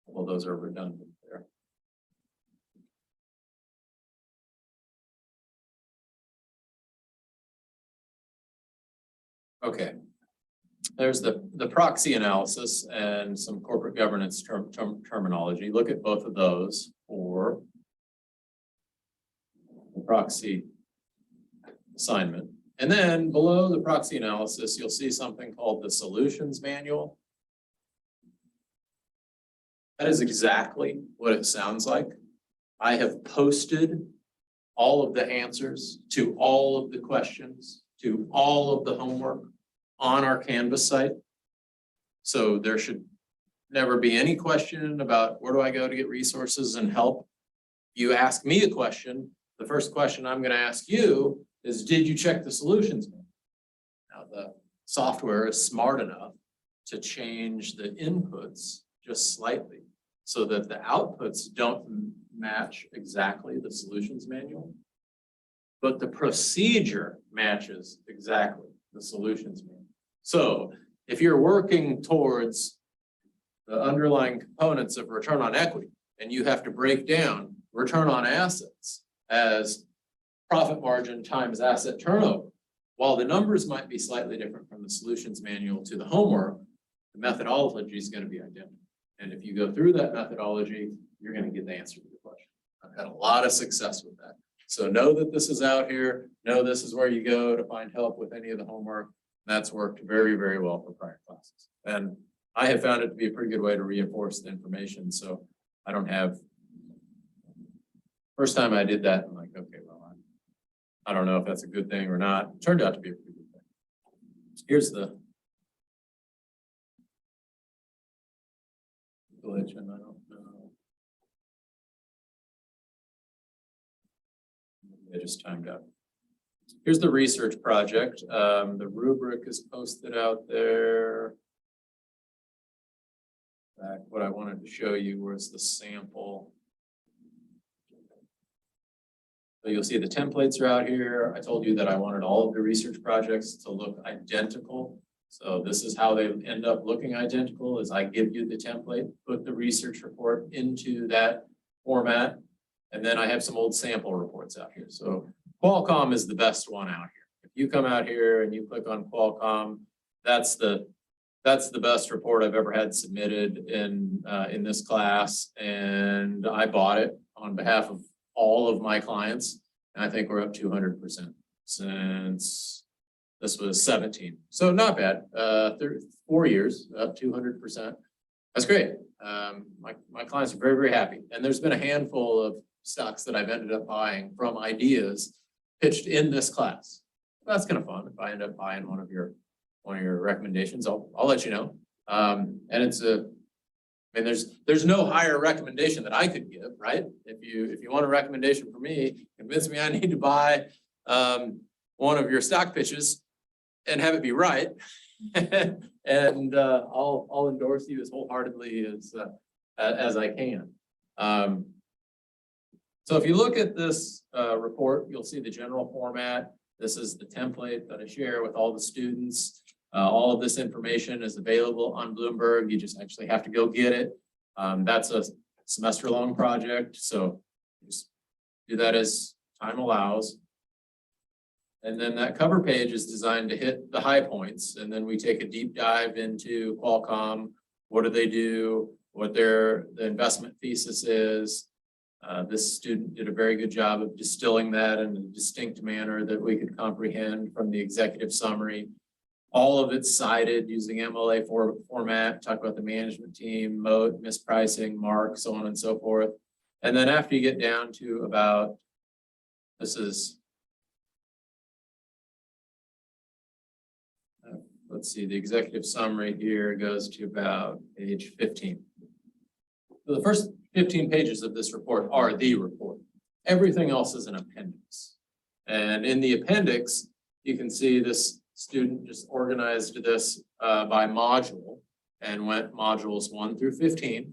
Well, those are redundant there. Okay. There's the proxy analysis and some corporate governance terminology. Look at both of those for the proxy assignment. And then below the proxy analysis, you'll see something called the solutions manual. That is exactly what it sounds like. I have posted all of the answers to all of the questions, to all of the homework on our Canvas site. So there should never be any question about where do I go to get resources and help. You ask me a question, the first question I'm going to ask you is, did you check the solutions manual? Now the software is smart enough to change the inputs just slightly so that the outputs don't match exactly the solutions manual, but the procedure matches exactly the solutions manual. So if you're working towards the underlying components of return on equity, and you have to break down return on assets as profit margin times asset turnover, while the numbers might be slightly different from the solutions manual to the homework, the methodology is going to be identical. And if you go through that methodology, you're going to get the answer to the question. I've had a lot of success with that. So know that this is out here. Know this is where you go to find help with any of the homework. That's worked very, very well for prior classes. And I have found it to be a pretty good way to reinforce the information. So I don't have, first time I did that, I'm like, okay, well, I don't know if that's a good thing or not. It turned out to be a pretty good thing. Here's the glitch, and I don't know. Maybe I just timed out. Here's the research project. The rubric is posted out there. What I wanted to show you was the sample. So you'll see the templates are out here. I told you that I wanted all of the research projects to look identical. So this is how they end up looking identical, is I give you the template, put the research report into that format, and then I have some old sample reports out here. So Qualcomm is the best one out here. If you come out here and you click on Qualcomm, that's the best report I've ever had submitted in this class, and I bought it on behalf of all of my clients, and I think we're up 200% since this was 17. So not bad. 4 years, up 200%. That's great. My clients are very, very happy, and there's been a handful of stocks that I've ended up buying from ideas pitched in this class. That's kind of fun. If I end up buying one of your recommendations, I'll let you know. And it's I mean, there's no higher recommendation that I could give, right? If you want a recommendation from me, convince me I need to buy one of your stock pitches and have it be right, and I'll endorse you as wholeheartedly as I can. So if you look at this report, you'll see the general format. This is the template that I share with all the students. All of this information is available on Bloomberg. You just actually have to go get it. That's a semester-long project, so just do that as time allows. And then that cover page is designed to hit the high points, and then we take a deep dive into Qualcomm. What do they do? What the investment thesis is. This student did a very good job of distilling that in a distinct manner that we could comprehend from the executive summary. All of it's cited using MLA format, talk about the management team, moat, mispricing, mark, so on and so forth. And then after you get down to about, this is, let's see, the executive summary here goes to about page 15. So the first 15 pages of this report are the report. Everything else is an appendix. And in the appendix, you can see this student just organized this by module and went modules 1 through 15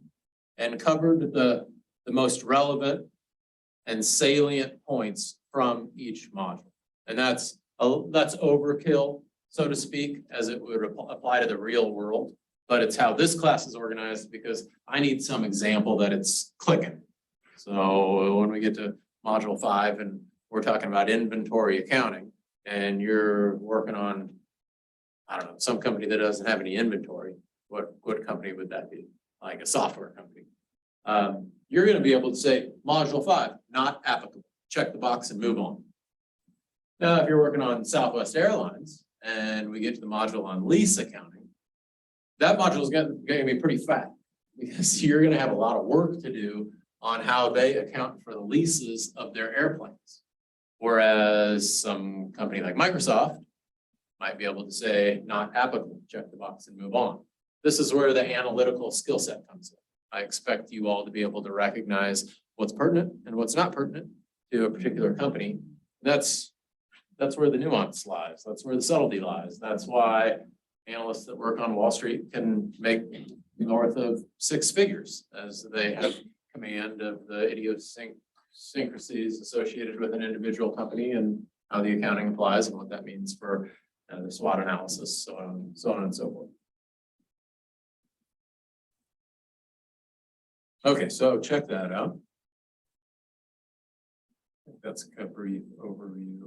and covered the most relevant and salient points from each module. And that's overkill, so to speak, as it would apply to the real world. But it's how this class is organized because I need some example that it's clicking. So when we get to module 5 and we're talking about inventory accounting, and you're working on I don't know, some company that doesn't have any inventory, what company would that be? Like a software company. You're gonna be able to say module 5, not applicable, check the box and move on. Now, if you're working on Southwest Airlines and we get to the module on lease accounting, that module is gonna be pretty fat because you're gonna have a lot of work to do on how they account for the leases of their airplanes. Whereas some company like Microsoft might be able to say not applicable, check the box and move on. This is where the analytical skill set comes in. I expect you all to be able to recognize what's pertinent and what's not pertinent to a particular company. That's where the nuance lies. That's where the subtlety lies. That's why analysts that work on Wall Street can make north of 6 figures as they have command of the idiosyncrasies associated with an individual company and how the accounting applies and what that means for the SWOT analysis, so on and so forth. Okay, so check that out. I think that's a brief overview.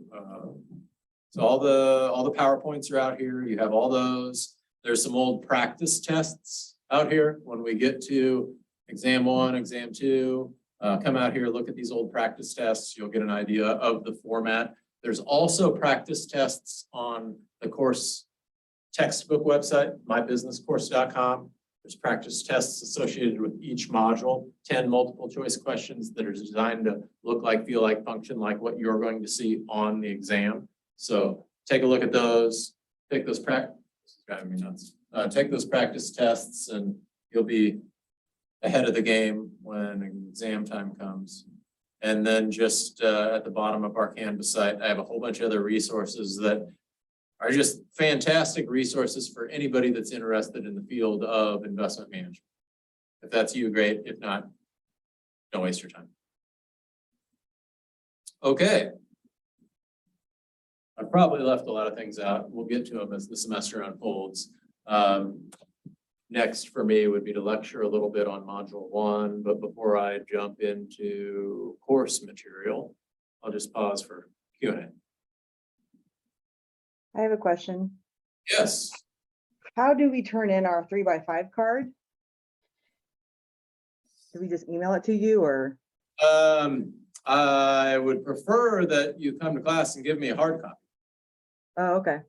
So all the PowerPoints are out here. You have all those. There's some old practice tests out here. When we get to exam 1, exam 2, come out here, look at these old practice tests. You'll get an idea of the format. There's also practice tests on the course textbook website, mybusinesscourse.com. There's practice tests associated with each module, 10 multiple choice questions that are designed to look like, feel like, function like what you're going to see on the exam. So take a look at those, take those take those practice tests and you'll be ahead of the game when exam time comes. And then just at the bottom of our Canvas site, I have a whole bunch of other resources that are just fantastic resources for anybody that's interested in the field of investment management. If that's you, great. If not, don't waste your time. Okay. I've probably left a lot of things out. We'll get to them as the semester unfolds. Next for me would be to lecture a little bit on module 1, but before I jump into course material, I'll just pause for Q&A. I have a question. Yes. How do we turn in our 3x5 card? Do we just email it to you or? I would prefer that you come to class and give me a hard copy. Oh, okay.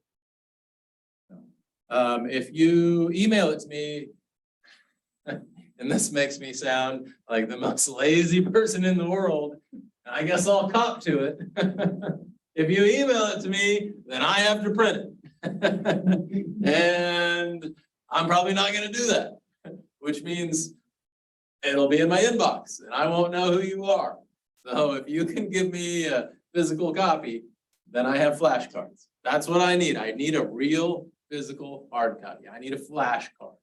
If you email it to me, and this makes me sound like the most lazy person in the world, I guess I'll cop to it. If you email it to me, then I have to print it. And I'm probably not going to do that, which means it'll be in my inbox and I won't know who you are. So if you can give me a physical copy, then I have flashcards. That's what I need. I need a real physical hard copy. I need a flash card.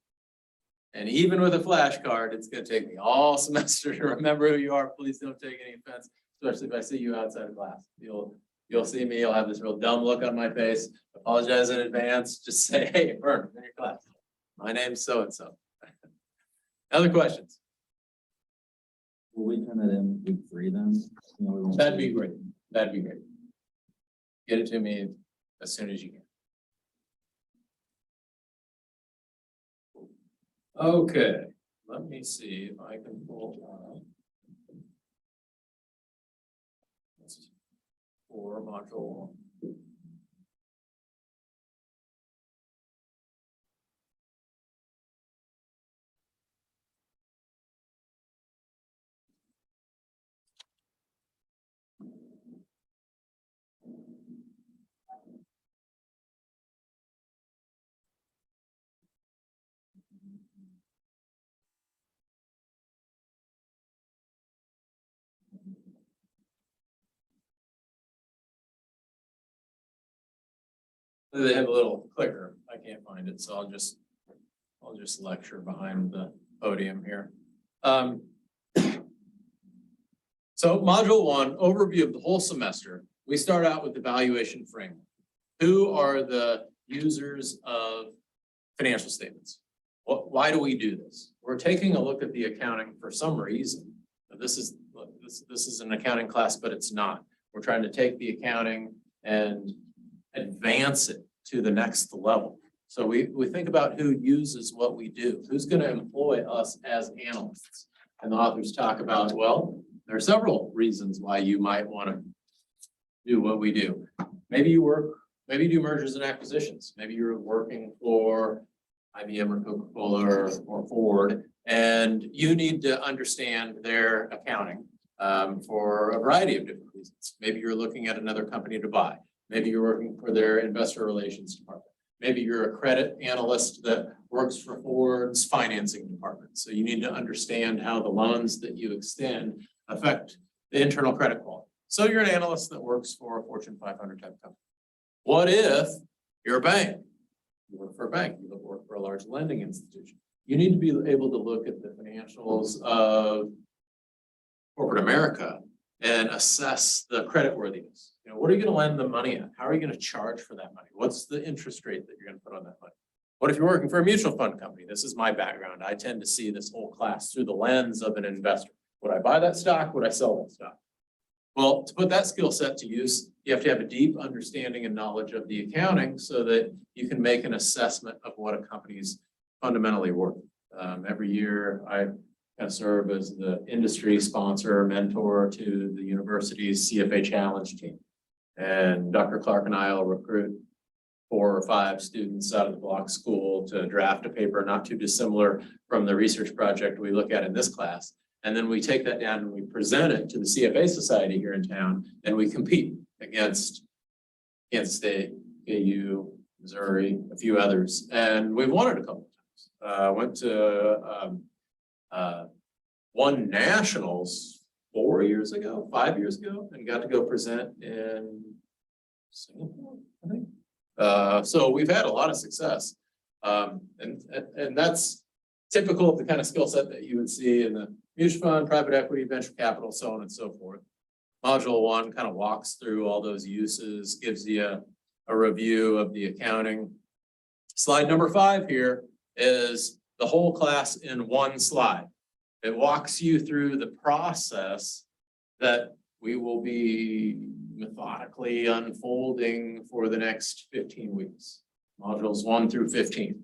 And even with a flash card, it's going to take me all semester to remember who you are. Please don't take any offense, especially if I see you outside of class. You'll see me, you'll have this real dumb look on my face. Apologize in advance. Just say, hey, Vern, I'm in your class. My name's so-and-so. Other questions? Will we turn it in week 3 then? You know, we won't That'd see- be great. That'd be great. Get it to me as soon as you can. Okay, let me see if I can pull up. This is for module 1. They have a little clicker. I can't find it, so I'll just lecture behind the podium here. So module 1, overview of the whole semester. We start out with the evaluation framework. Who are the users of financial statements? Why do we do this? We're taking a look at the accounting for some reason. This is an accounting class, but it's not. We're trying to take the accounting and advance it to the next level. So we think about who uses what we do, who's gonna employ us as analysts. And the authors talk about, well, there are several reasons why you might wanna do what we do. Maybe you do mergers and acquisitions. Maybe you're working for IBM or Coca-Cola or Ford, and you need to understand their accounting for a variety of different reasons. Maybe you're looking at another company to buy. Maybe you're working for their investor relations department. Maybe you're a credit analyst that works for Ford's financing department. So you need to understand how the loans that you extend affect the internal credit quality. So you're an analyst that works for a Fortune 500 type company. What if you're a bank? You work for a bank, you work for a large lending institution. You need to be able to look at the financials of corporate America and assess the creditworthiness. You know, what are you going to lend the money at? How are you going to charge for that money? What's the interest rate that you're going to put on that money? What if you're working for a mutual fund company? This is my background. I tend to see this whole class through the lens of an investor. Would I buy that stock? Would I sell that stock? Well, to put that skill set to use, you have to have a deep understanding and knowledge of the accounting so that you can make an assessment of what a company's fundamentally worth. Every year, I serve as the industry sponsor, mentor to the university's CFA Challenge team. And Dr. Clark and I will recruit 4 or 5 students out of the block school to draft a paper not too dissimilar from the research project we look at in this class. And then we take that down and we present it to the CFA Society here in town, and we compete against Kansas State, KU, Missouri, a few others. And we've won it a couple of times. Went to won nationals 5 years ago, and got to go present in Singapore, I think. So we've had a lot of success. And that's typical of the kind of skill set that you would see in the mutual fund, private equity, venture capital, so on and so forth. Module 1 kind of walks through all those uses, gives you a review of the accounting. Slide number 5 here is the whole class in one slide. It walks you through the process that we will be methodically unfolding for the next 15 weeks. Modules 1 through 15.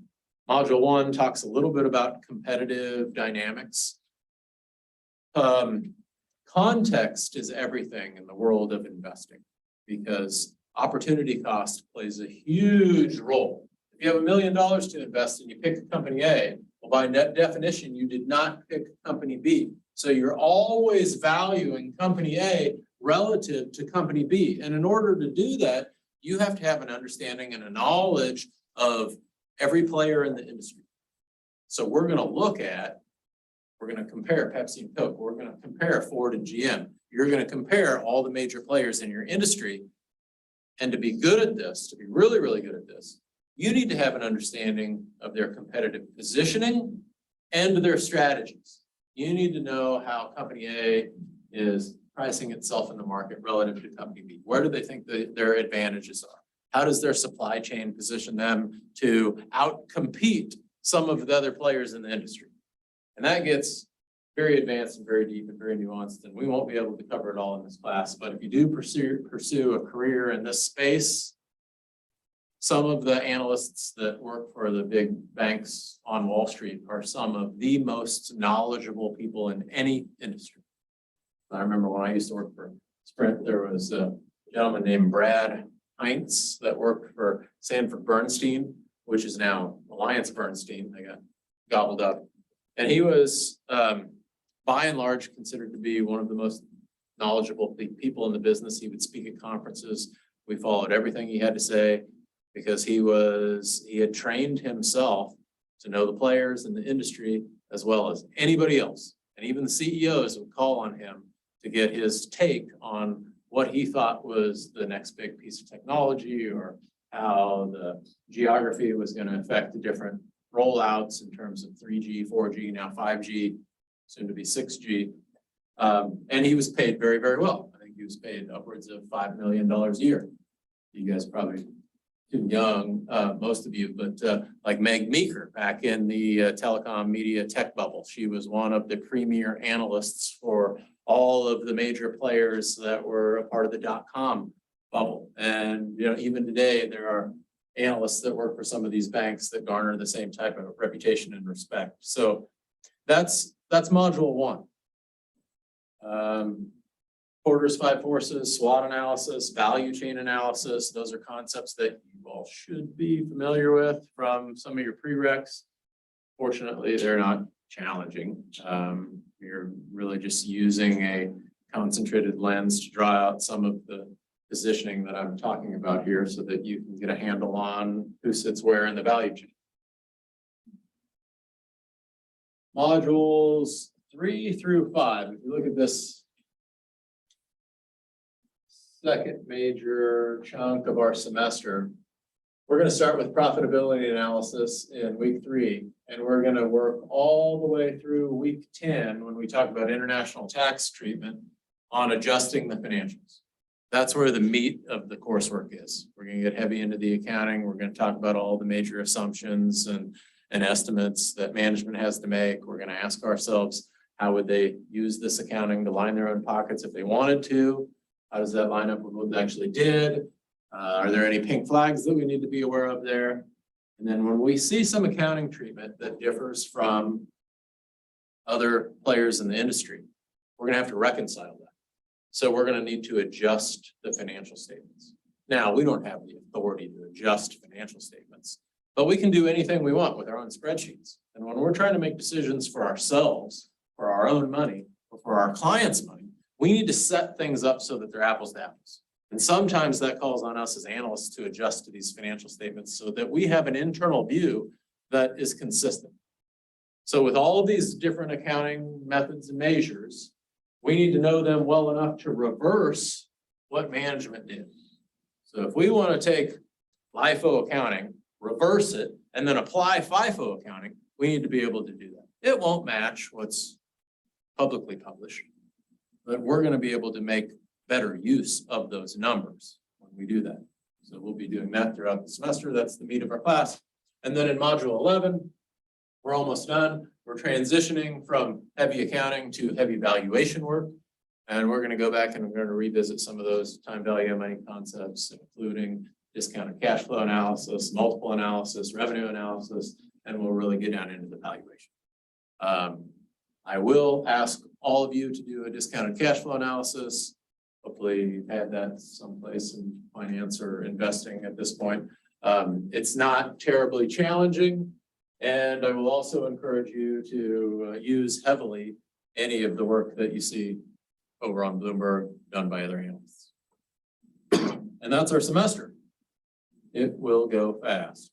Module 1 talks a little bit about competitive dynamics. Context is everything in the world of investing because opportunity cost plays a huge role. If you have $1 million to invest and you pick company A, well, by definition, you did not pick company B. So you're always valuing company A relative to company B. And in order to do that, you have to have an understanding and a knowledge of every player in the industry. So we're going to compare Pepsi and Coke. We're going to compare Ford and GM. You're going to compare all the major players in your industry. And to be good at this, to be really, really good at this, you need to have an understanding of their competitive positioning and their strategies. You need to know how company A is pricing itself in the market relative to company B. Where do they think their advantages are? How does their supply chain position them to outcompete some of the other players in the industry? And that gets very advanced and very deep and very nuanced, and we won't be able to cover it all in this class. But if you do pursue a career in this space, some of the analysts that work for the big banks on Wall Street are some of the most knowledgeable people in any industry. I remember when I used to work for Sprint, there was a gentleman named Brad Heinz that worked for Sanford Bernstein, which is now Alliance Bernstein. I got gobbled up. And he was, by and large, considered to be one of the most knowledgeable people in the business. He would speak at conferences. We followed everything he had to say because he had trained himself to know the players in the industry as well as anybody else. And even the CEOs would call on him to get his take on what he thought was the next big piece of technology or how the geography was going to affect the different rollouts in terms of 3G, 4G, now 5G, soon to be 6G. And he was paid very, very well. I think he was paid upwards of $5 million a year. You guys probably too young, most of you, but like Meg Meeker back in the telecom media tech bubble. She was one of the premier analysts for all of the major players that were a part of the .com bubble. And even today, there are analysts that work for some of these banks that garner the same type of reputation and respect. So that's module one. Porter's five forces, SWOT analysis, value chain analysis. Those are concepts that you all should be familiar with from some of your prereqs. Fortunately, they're not challenging. You're really just using a concentrated lens to draw out some of the positioning that I'm talking about here so that you can get a handle on who sits where in the value chain. Modules 3 through 5. If you look at this second major chunk of our semester, we're going to start with profitability analysis in week 3, and we're going to work all the way through week 10 when we talk about international tax treatment on adjusting the financials. That's where the meat of the coursework is. We're going to get heavy into the accounting. We're going to talk about all the major assumptions and estimates that management has to make. We're going to ask ourselves, how would they use this accounting to line their own pockets if they wanted to? How does that line up with what they actually did? Are there any pink flags that we need to be aware of there? And then when we see some accounting treatment that differs from other players in the industry, we're gonna have to reconcile that. So we're gonna need to adjust the financial statements. Now, we don't have the authority to adjust financial statements, but we can do anything we want with our own spreadsheets. And when we're trying to make decisions for ourselves, for our own money, or for our clients' money, we need to set things up so that they're apples to apples. And sometimes that calls on us as analysts to adjust to these financial statements so that we have an internal view that is consistent. So with all of these different accounting methods and measures, we need to know them well enough to reverse what management did. So if we want to take LIFO accounting, reverse it, and then apply FIFO accounting, we need to be able to do that. It won't match what's publicly published, but we're going to be able to make better use of those numbers when we do that. So we'll be doing that throughout the semester. That's the meat of our class. And then in module 11, we're almost done. We're transitioning from heavy accounting to heavy valuation work. And we're going to go back and we're going to revisit some of those time value of money concepts, including discounted cash flow analysis, multiple analysis, revenue analysis, and we'll really get down into the valuation. I will ask all of you to do a discounted cash flow analysis. Hopefully you've had that someplace in finance or investing at this point. It's not terribly challenging. And I will also encourage you to use heavily any of the work that you see over on Bloomberg done by other analysts. And that's our semester. It will go fast.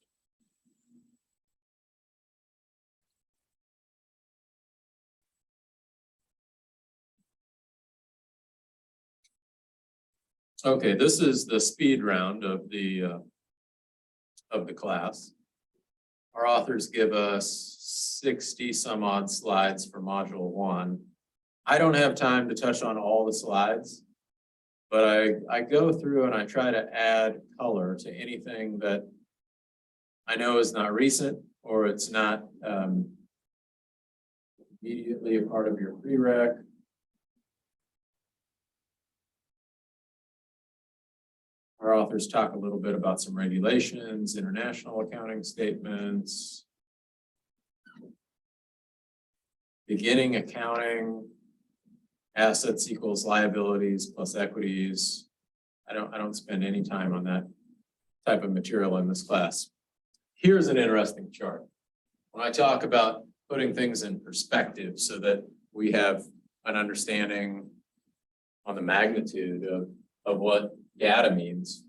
Okay, this is the speed round of the class. Our authors give us 60 some odd slides for module 1. I don't have time to touch on all the slides, but I go through and I try to add color to anything that I know is not recent or it's not immediately a part of your prereq. Our authors talk a little bit about some regulations, international accounting statements, beginning accounting, assets equals liabilities plus equities. I don't spend any time on that type of material in this class. Here's an interesting chart. When I talk about putting things in perspective so that we have an understanding on the magnitude of what data means.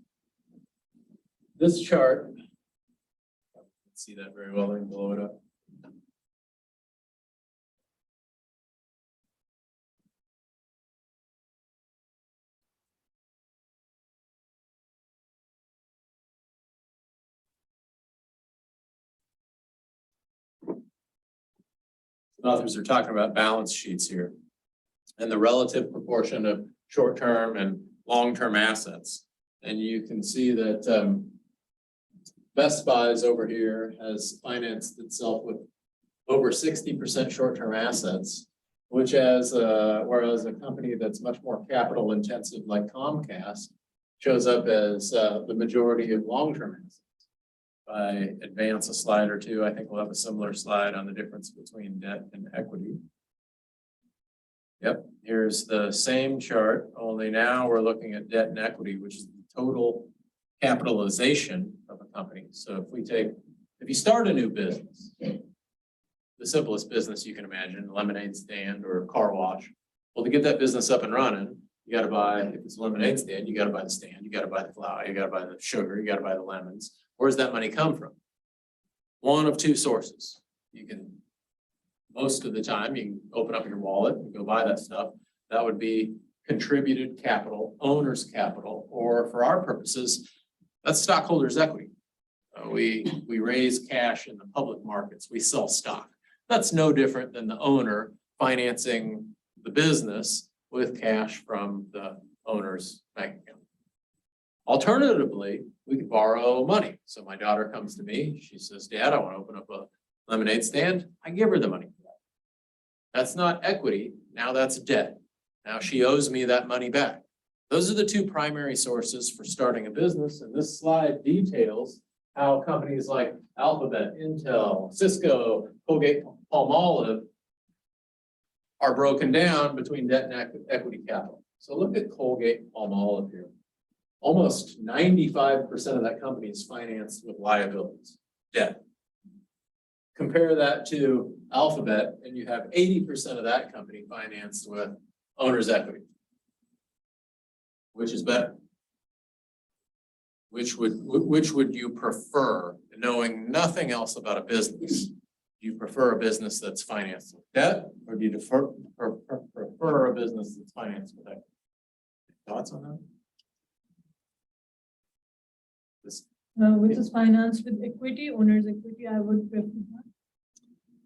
This chart, can't see that very well, I can blow it up. Authors are talking about balance sheets here and the relative proportion of short-term and long-term assets. And you can see that Best Buy's over here has financed itself with over 60% short-term assets, which has, whereas a company that's much more capital intensive like Comcast shows up as the majority of long-term assets. I advance a slide or two, I think we'll have a similar slide on the difference between debt and equity. Yep, here's the same chart, only now we're looking at debt and equity, which is the total capitalization of a company. So if you start a new business, the simplest business you can imagine, lemonade stand or a car wash. Well, to get that business up and running, you got to buy, if it's a lemonade stand, you got to buy the stand, you got to buy the flour, you got to buy the sugar, you got to buy the lemons. Where does that money come from? One of two sources. You can, most of the time, you can open up your wallet and go buy that stuff. That would be contributed capital, owner's capital, or for our purposes, that's stockholders' equity. We raise cash in the public markets. We sell stock. That's no different than the owner financing the business with cash from the owner's bank account. Alternatively, we could borrow money. So my daughter comes to me. She says, Dad, I want to open up a lemonade stand. I give her the money for that. That's not equity. Now that's debt. Now she owes me that money back. Those are the two primary sources for starting a business. And this slide details how companies like Alphabet, Intel, Cisco, Colgate-Palmolive are broken down between debt and equity capital. So look at Colgate-Palmolive here. Almost 95% of that company is financed with liabilities, debt. Compare that to Alphabet, and you have 80% of that company financed with owner's equity. Which is better? Which would you prefer, knowing nothing else about a business? Do you prefer a business that's financed with debt, or do you prefer a business that's financed with equity? Thoughts on that? Which is financed with equity, owner's equity, I would prefer that.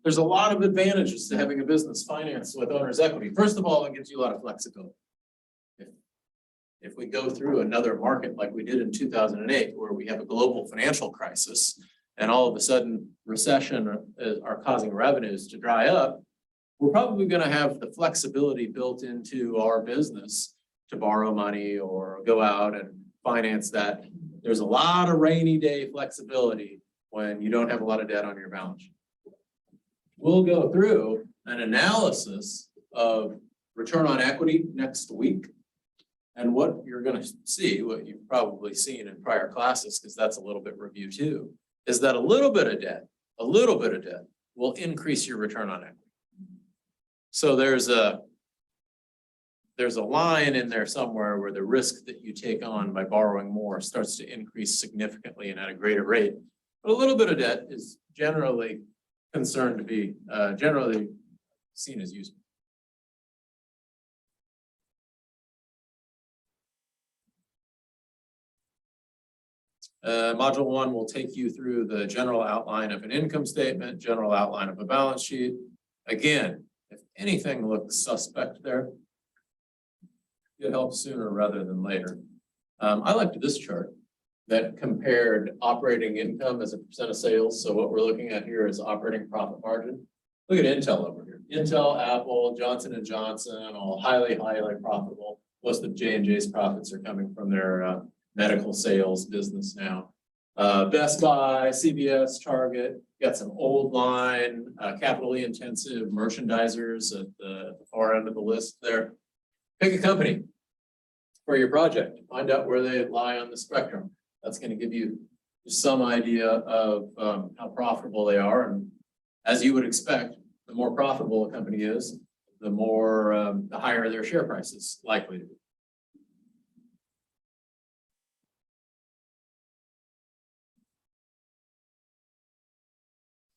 There's a lot of advantages to having a business financed with owner's equity. First of all, it gives you a lot of flexibility. If we go through another market like we did in 2008, where we have a global financial crisis, and all of a sudden recession are causing revenues to dry up, we're probably going to have the flexibility built into our business to borrow money or go out and finance that. There's a lot of rainy day flexibility when you don't have a lot of debt on your balance sheet. We'll go through an analysis of return on equity next week. And what you're going to see, what you've probably seen in prior classes, because that's a little bit review too, is that a little bit of debt will increase your return on equity. So there's a line in there somewhere where the risk that you take on by borrowing more starts to increase significantly and at a greater rate. But a little bit of debt is generally concerned to be generally seen as useful. Module 1 will take you through the general outline of an income statement, general outline of a balance sheet. Again, if anything looks suspect there, get help sooner rather than later. I liked this chart that compared operating income as a percent of sales. So what we're looking at here is operating profit margin. Look at Intel over here. Intel, Apple, Johnson & Johnson, all highly, highly profitable. Most of J&J's profits are coming from their medical sales business now. Best Buy, CVS, Target, got some old line, capitally intensive merchandisers at the far end of the list there. Pick a company for your project. Find out where they lie on the spectrum. That's going to give you some idea of how profitable they are. And as you would expect, the more profitable a company is, the higher their share price is likely to be.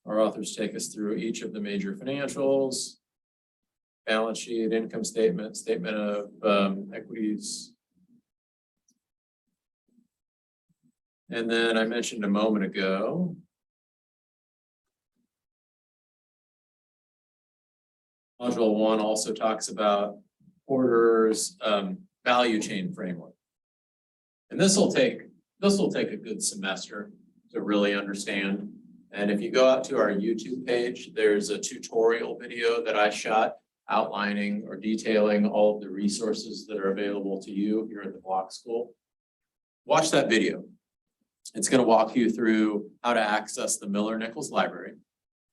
Our authors take us through each of the major financials, balance sheet, income statement, statement of equities. And then I mentioned a moment ago, Module 1 also talks about Porter's value chain framework. And this will take a good semester to really understand. And if you go out to our YouTube page, there's a tutorial video that I shot outlining or detailing all of the resources that are available to you here at the Block School. Watch that video. It's going to walk you through how to access the Miller-Nichols library.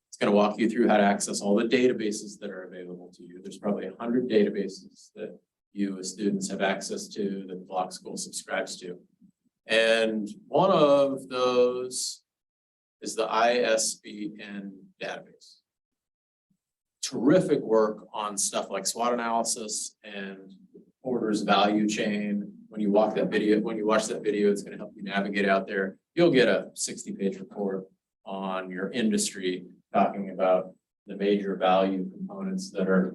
It's going to walk you through how to access all the databases that are available to you. There's probably 100 databases that you as students have access to, that the Block School subscribes to. And one of those is the ISBN database. Terrific work on stuff like SWOT analysis and orders value chain. When you watch that video, it's going to help you navigate out there. You'll get a 60-page report on your industry talking about the major value components that are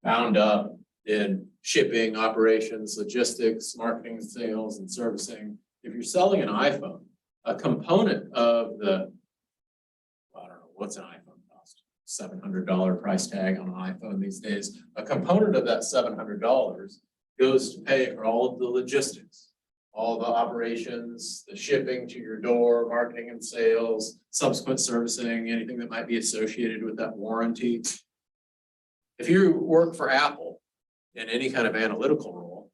bound up in shipping, operations, logistics, marketing, sales, and servicing. If you're selling an iPhone, a component of the, I don't know, what's an iPhone cost? $700 price tag on an iPhone these days. A component of that $700 goes to pay for all of the logistics, all the operations, the shipping to your door, marketing and sales, subsequent servicing, anything that might be associated with that warranty. If you work for Apple in any kind of analytical role,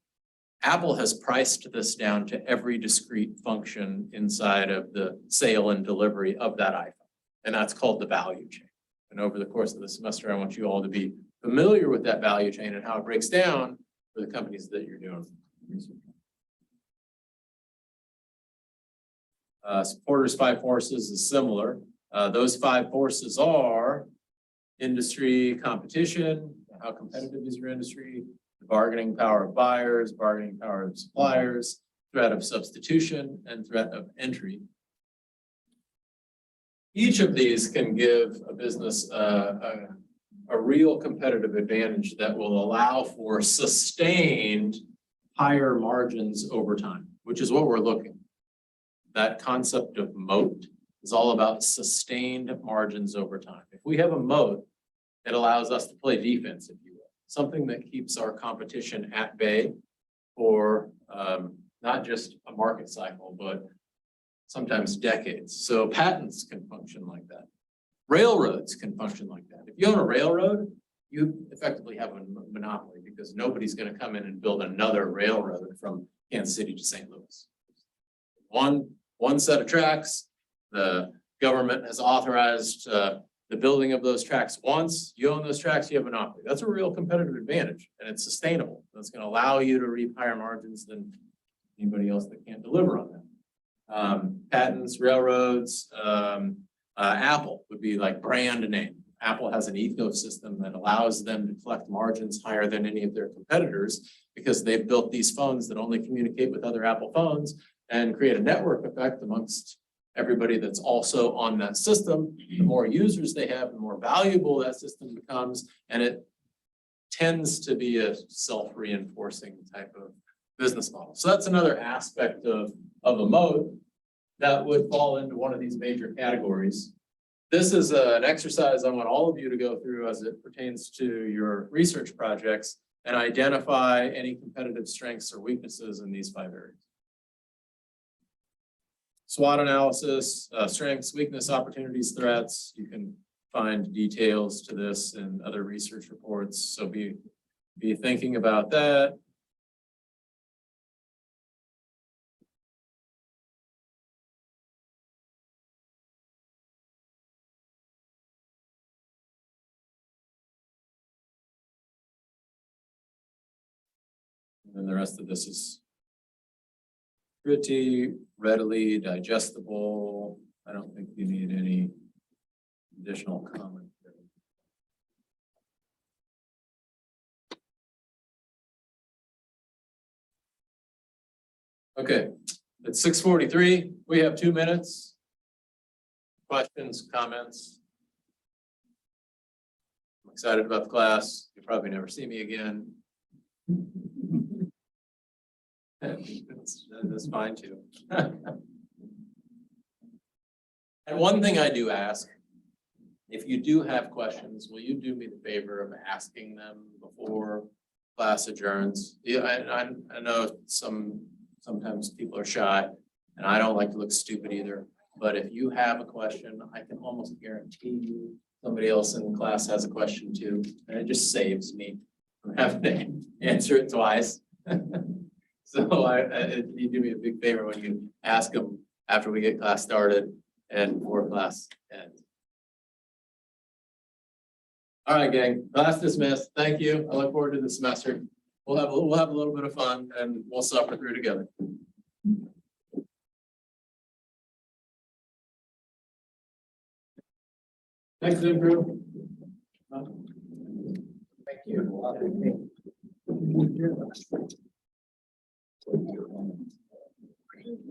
Apple has priced this down to every discrete function inside of the sale and delivery of that iPhone. And that's called the value chain. And over the course of the semester, I want you all to be familiar with that value chain and how it breaks down for the companies that you're doing research on. Porter's 5 forces is similar. Those 5 forces are industry competition. How competitive is your industry? The bargaining power of buyers, bargaining power of suppliers, threat of substitution, and threat of entry. Each of these can give a business a real competitive advantage that will allow for sustained higher margins over time, which is what we're looking. That concept of moat is all about sustained margins over time. If we have a moat, it allows us to play defense, if you will, something that keeps our competition at bay for not just a market cycle, but sometimes decades. So patents can function like that. Railroads can function like that. If you own a railroad, you effectively have a monopoly because nobody's going to come in and build another railroad from Kansas City to St. Louis. One set of tracks, the government has authorized the building of those tracks once. You own those tracks, you have a monopoly. That's a real competitive advantage, and it's sustainable. That's going to allow you to reap higher margins than anybody else that can't deliver on that. Patents, railroads, Apple would be like brand name. Apple has an ecosystem that allows them to collect margins higher than any of their competitors because they've built these phones that only communicate with other Apple phones and create a network effect amongst everybody that's also on that system. The more users they have, the more valuable that system becomes, and it tends to be a self-reinforcing type of business model. So that's another aspect of a moat that would fall into one of these major categories. This is an exercise I want all of you to go through as it pertains to your research projects and identify any competitive strengths or weaknesses in these 5 areas. SWOT analysis, strengths, weakness, opportunities, threats. You can find details to this in other research reports. So be thinking about that. And then the rest of this is pretty readily digestible. I don't think you need any additional comment. Okay, it's 6:43. We have 2 minutes. Questions, comments? I'm excited about the class. You'll probably never see me again. That's fine too. And one thing I do ask, if you do have questions, will you do me the favor of asking them before class adjourns? Yeah, I know sometimes people are shy, and I don't like to look stupid either. But if you have a question, I can almost guarantee you somebody else in the class has a question too, and it just saves me from having to answer it twice. So you do me a big favor when you ask them after we get class started and before class ends. All right, gang, class dismissed. Thank you. I look forward to the semester. We'll have a little bit of fun and we'll suffer through together. Thanks, Zoom crew. Thank you.